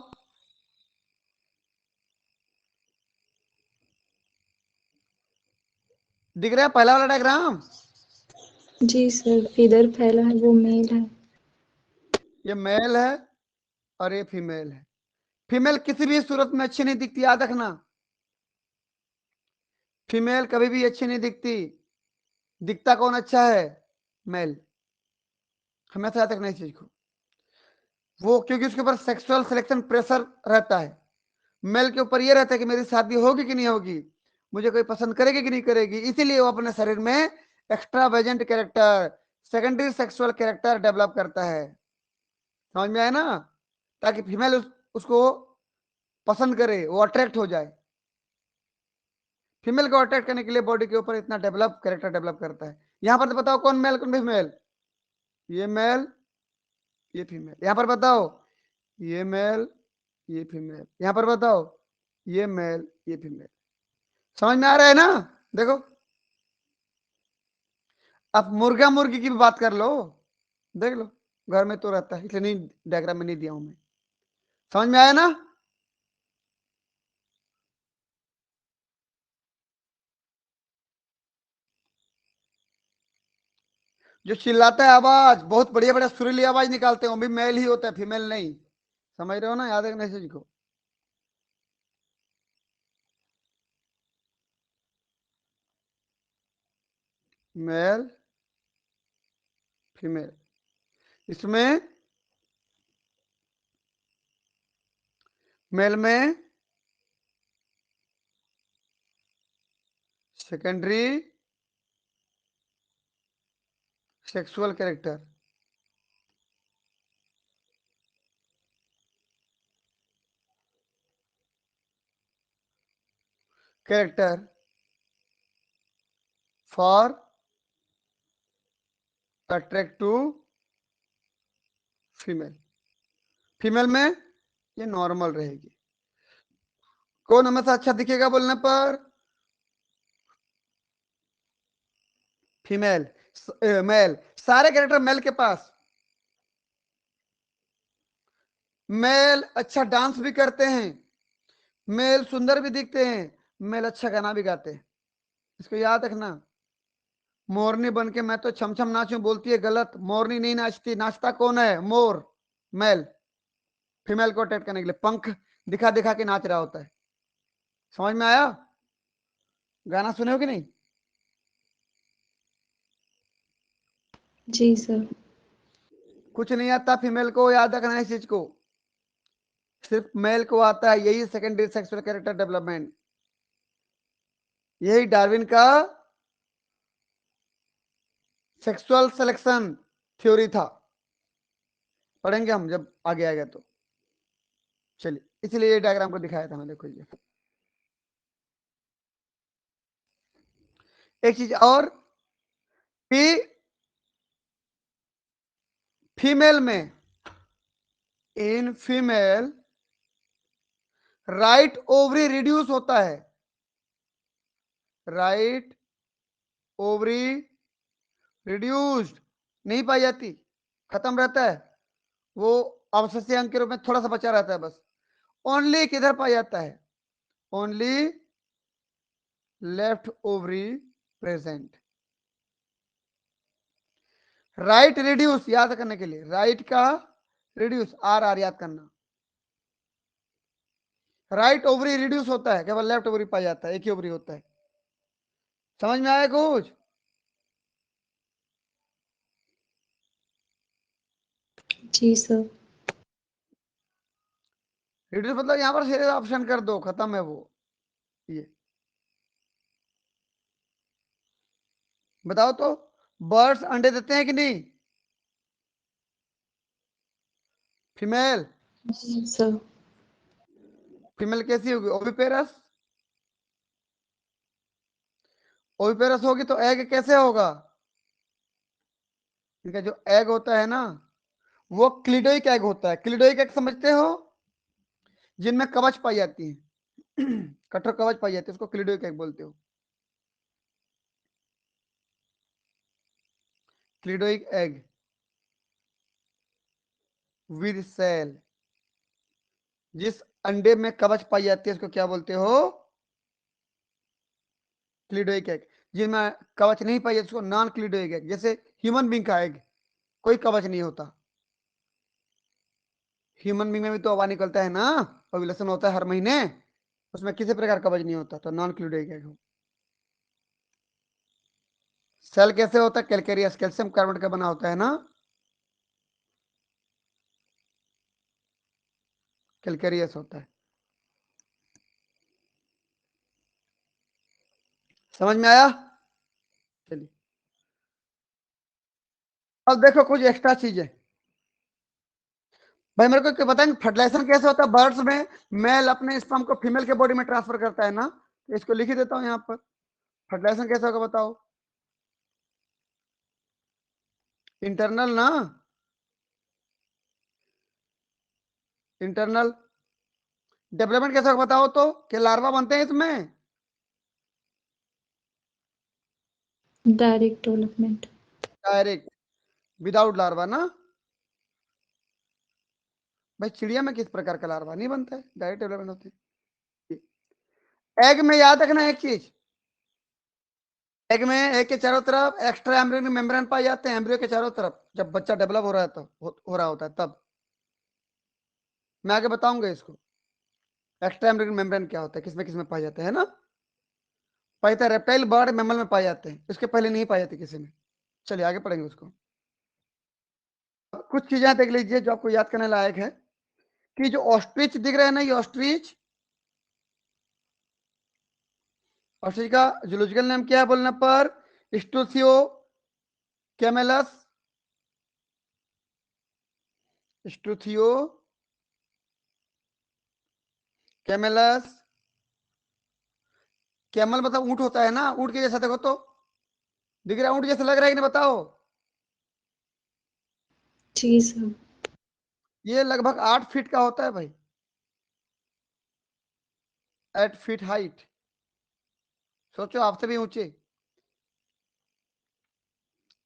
दिख रहा है पहला वाला डायग्राम, जी सर, इधर फैला है वो मेल है। ये मेल है और ये फीमेल है। फीमेल किसी भी सूरत में अच्छी नहीं दिखती, याद रखना। फीमेल कभी भी अच्छी नहीं दिखती, दिखता कौन अच्छा है, मेल। हमेशा याद रखना इस चीज को, वो क्योंकि उसके ऊपर सेक्सुअल सिलेक्शन प्रेशर रहता है। मेल के ऊपर ये रहता है कि मेरी शादी होगी कि नहीं होगी, मुझे कोई पसंद करेगी कि नहीं करेगी, इसीलिए वो अपने शरीर में एक्स्ट्रा वेजेंट character, secondary sexual character develop करता है। समझ में आया ना, ताकि फीमेल उसको पसंद करे, वो अट्रैक्ट हो जाए। फीमेल को अट्रैक्ट करने के लिए बॉडी के ऊपर इतना डेवलप कैरेक्टर डेवलप करता है। यहां पर तो बताओ कौन मेल कौन फीमेल, ये मेल ये फीमेल। यहां पर बताओ ये मेल ये फीमेल। यहां पर बताओ ये मेल ये फीमेल। समझ में आ रहा है ना। देखो अब मुर्गा मुर्गी की भी बात कर लो, देख लो, घर में तो रहता है, इसलिए नहीं डायग्राम में नहीं दिया हूं मैं। समझ में आया ना। जो चिल्लाता है आवाज, बहुत बढ़िया बढ़िया सुरीली आवाज निकालते हैं, वो भी मेल ही होता है, फीमेल नहीं। समझ रहे हो ना, याद रखना इस चीज को। मेल फीमेल, इसमें मेल में secondary sexual character, character for attract to female. Female में ये नॉर्मल रहेगी। कौन हमेशा अच्छा दिखेगा बोलने पर, फीमेल। मेल, सारे कैरेक्टर मेल के पास। मेल अच्छा डांस भी करते हैं, मेल सुंदर भी दिखते हैं, मेल अच्छा गाना भी गाते हैं। इसको याद रखना। मोरनी बन के मैं तो छम छम नाचूं बोलती है गलत, मोरनी नहीं नाचती, नाचता कौन है, मोर। मेल फीमेल को अट्रैक्ट करने के लिए पंख दिखा दिखा के नाच रहा होता है। समझ में आया। गाना सुने हो कि नहीं। जी सर। कुछ नहीं आता फीमेल को, याद रखना है इस चीज को, सिर्फ मेल को आता है, यही सेकेंडरी सेक्सुअल कैरेक्टर डेवलपमेंट, यही डार्विन का सेक्सुअल सिलेक्शन थ्योरी था। पढ़ेंगे हम जब आगे आएगा तो। चलिए इसलिए ये डायग्राम को दिखाया था मैंने, देखो ये एक चीज और कि फीमेल में in female right ovary reduce होता है, राइट ओवरी रिड्यूस्ड नहीं पाई जाती, खत्म रहता है, वो अवशेष अंक के रूप में थोड़ा सा बचा रहता है बस। ओनली किधर पाया जाता है, only left ovary present. Right reduce याद करने के लिए, राइट का रिड्यूस आर आर याद करना, राइट ओवरी रिड्यूस होता है, केवल लेफ्ट ओवरी पाया जाता है, एक ही ओवरी होता है। समझ में आया कुछ? जी सर। रिड्यूस मतलब यहां पर सीधे ऑप्शन कर दो, खत्म है वो। ये बताओ तो, बर्ड्स अंडे देते हैं कि नहीं, फीमेल? जी सर। फीमेल कैसी होगी, ओविपेरस? ओविपेरस होगी तो एग कैसे होगा, इनका जो एग होता है ना वो क्लिडोइक एग होता है। क्लिडोइक एग समझते हो, जिनमें कवच पाई जाती है कठोर कवच पाई जाती है, उसको क्लिडोइक एग बोलते हो। क्लिडोइक एग विद सेल, जिस अंडे में कवच पाई जाती है उसको क्या बोलते हो, क्लिडोइक एग। जिनमें कवच नहीं पाई जाती उसको नॉन क्लिडोइक एग। जैसे ह्यूमन बींग का एग कोई कवच नहीं होता, ह्यूमन बींग में भी तो हवा निकलता है ना, ओव्यूलेशन होता है हर महीने, उसमें किसी प्रकार कवच नहीं होता, तो नॉन क्लिडोइक एग हो। सेल कैसे होता है, कैलकेरियस, कैल्शियम कार्बोनेट का बना होता है ना, कैलकेरियस होता है। समझ में आया? चलिए अब देखो कुछ एक्स्ट्रा चीजें। भाई मेरे को क्या बताएंगे, फर्टिलाइजेशन कैसे होता है बर्ड्स में, मेल अपने स्पर्म को फीमेल के बॉडी में ट्रांसफर करता है ना, तो इसको लिख ही देता हूं यहाँ पर। फर्टिलाइजेशन कैसे होगा बताओ, इंटरनल ना, इंटरनल। डेवलपमेंट कैसे होगा बताओ तो, कि लार्वा बनते हैं इसमें, direct development. Direct, without larva ना। भाई चिड़िया में किस प्रकार का लार्वा नहीं बनता है, डायरेक्ट डेवलपमेंट होती है। एग में याद रखना एक चीज, एग में एग के चारों तरफ एक्स्ट्रा एम्ब्रियोनिक मेम्ब्रेन पाए जाते हैं, एम्ब्रियो के चारों तरफ, जब बच्चा डेवलप हो रहा है तो हो रहा होता है तब। मैं आगे बताऊंगा इसको, एक्स्ट्रा एम्ब्रियोनिक मेम्ब्रेन क्या होता है, किसमें किसमें पाए जाते हैं ना। पाए जाते हैं रेप्टाइल, बर्ड, मैमल में पाए जाते हैं, इसके पहले नहीं पाए जाते किसी में। चलिए आगे पढ़ेंगे उसको। कुछ चीजें देख लीजिए जो आपको याद करने लायक है, कि जो ऑस्ट्रिच दिख रहा है ना, ये ऑस्ट्रिच, ऑस्ट्रिच का जूलॉजिकल नेम क्या है बोलने पर, स्टूथियो कैमेलस, स्टूथियो कैमेलस। कैमल मतलब ऊंट होता है ना, ऊंट के जैसा देखो तो, दिख रहा है ऊंट जैसा लग रहा है कि नहीं बताओ। जी सर। ये लगभग 8 फीट का होता है भाई, 8 फीट हाइट, सोचो आपसे भी ऊंचे।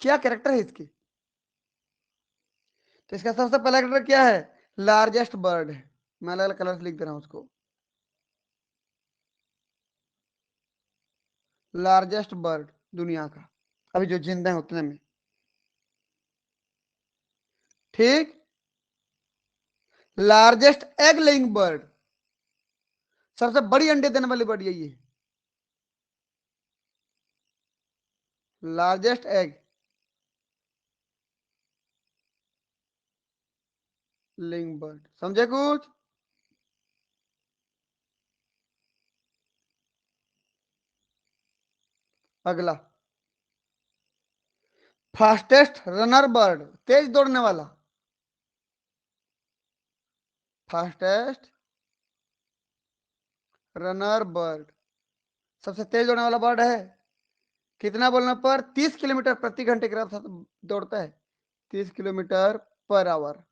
क्या कैरेक्टर है इसकी, तो इसका सबसे पहला कैरेक्टर क्या है, लार्जेस्ट बर्ड है। मैं अलग अलग कलर से लिख दे रहा हूं उसको, लार्जेस्ट बर्ड दुनिया का, अभी जो जिंदा है उतने में, ठीक। लार्जेस्ट एग लेइंग बर्ड, सबसे बड़ी अंडे देने वाली बर्ड यही है, लार्जेस्ट एग लेइंग बर्ड। समझे कुछ? अगला, फास्टेस्ट रनर बर्ड, तेज दौड़ने वाला, फास्टेस्ट रनर बर्ड, सबसे तेज दौड़ने वाला बर्ड है। कितना बोलने पर, 30 किलोमीटर प्रति घंटे के रफ्तार से दौड़ता है, 30 किलोमीटर पर आवर।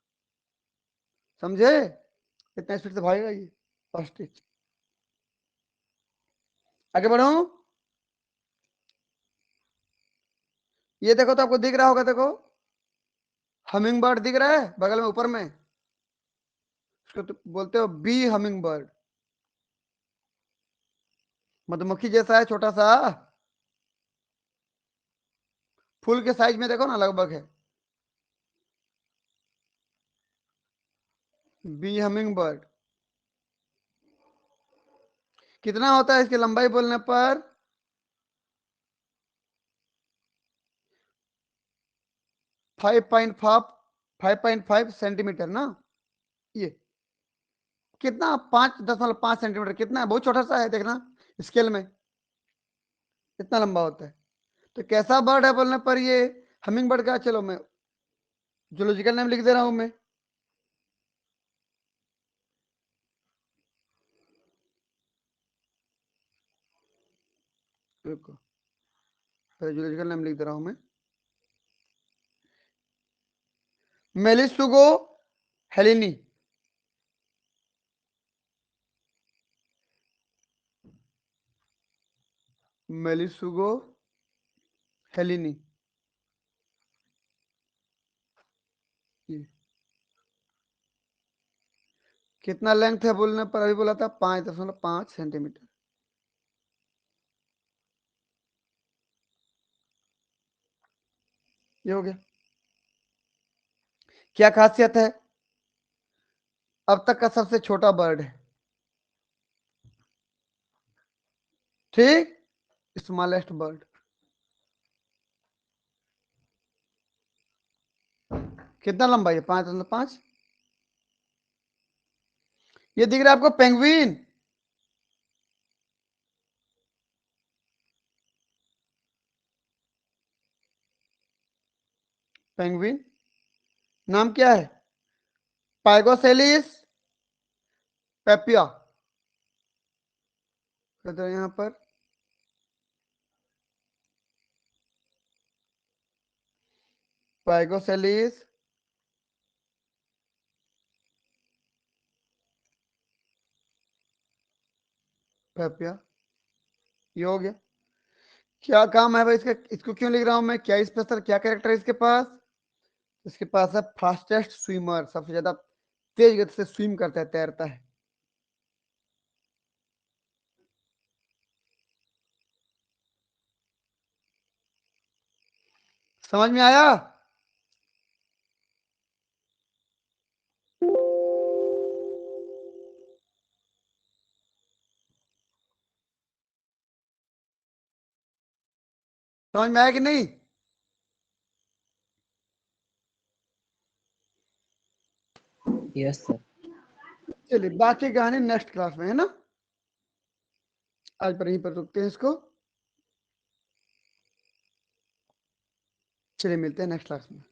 समझे? कितना स्पीड से भागेगा ये ऑस्ट्रिच। आगे बढ़ो। ये देखो तो आपको दिख रहा होगा, देखो हमिंग बर्ड दिख रहा है बगल में ऊपर में, उसको तो बोलते हो बी हमिंग बर्ड। मधुमक्खी जैसा है, छोटा सा, फूल के साइज में देखो ना लगभग है, बी हमिंग बर्ड। कितना होता है इसकी लंबाई बोलने पर? 5.5 सेंटीमीटर ना। ये कितना, 5.5 सेंटीमीटर, कितना है, बहुत छोटा सा है, देखना स्केल में इतना लंबा होता है। तो कैसा बर्ड है बोलने पर ये हमिंग बर्ड का, चलो मैं जूलॉजिकल नेम लिख दे रहा हूं मैं। रुको, पहले जूलॉजिकल नेम लिख दे रहा हूं मैं। मेलिसुगो हेलिनी। मेलिसुगो हेलिनी। ये कितना लेंथ है बोलने पर? अभी बोला था 5.5 सेंटीमीटर। ये हो गया। क्या खासियत है? अब तक का सबसे छोटा बर्ड है, ठीक, स्मॉलेस्ट बर्ड। कितना लंबा है? 5.5। ये दिख रहा है आपको, पेंगुइन। पेंगुइन नाम क्या है? पाइगोसेलिस पेपिया। कहते हैं यहां पर पाइगोसेलिस पेपिया। ये हो गया। क्या काम है भाई इसका? इसको क्यों लिख रहा हूं मैं? क्या स्पेशल, क्या कैरेक्टर है इसके पास? इसके पास है फास्टेस्ट स्विमर, सबसे ज्यादा तेज गति से स्विम करता है, तैरता है। समझ में आया? समझ में आया कि नहीं? Yes sir. चलिए बाकी कहानी नेक्स्ट क्लास में, है ना? आज पर यहीं पर रुकते हैं इसको। चलिए मिलते हैं नेक्स्ट क्लास में।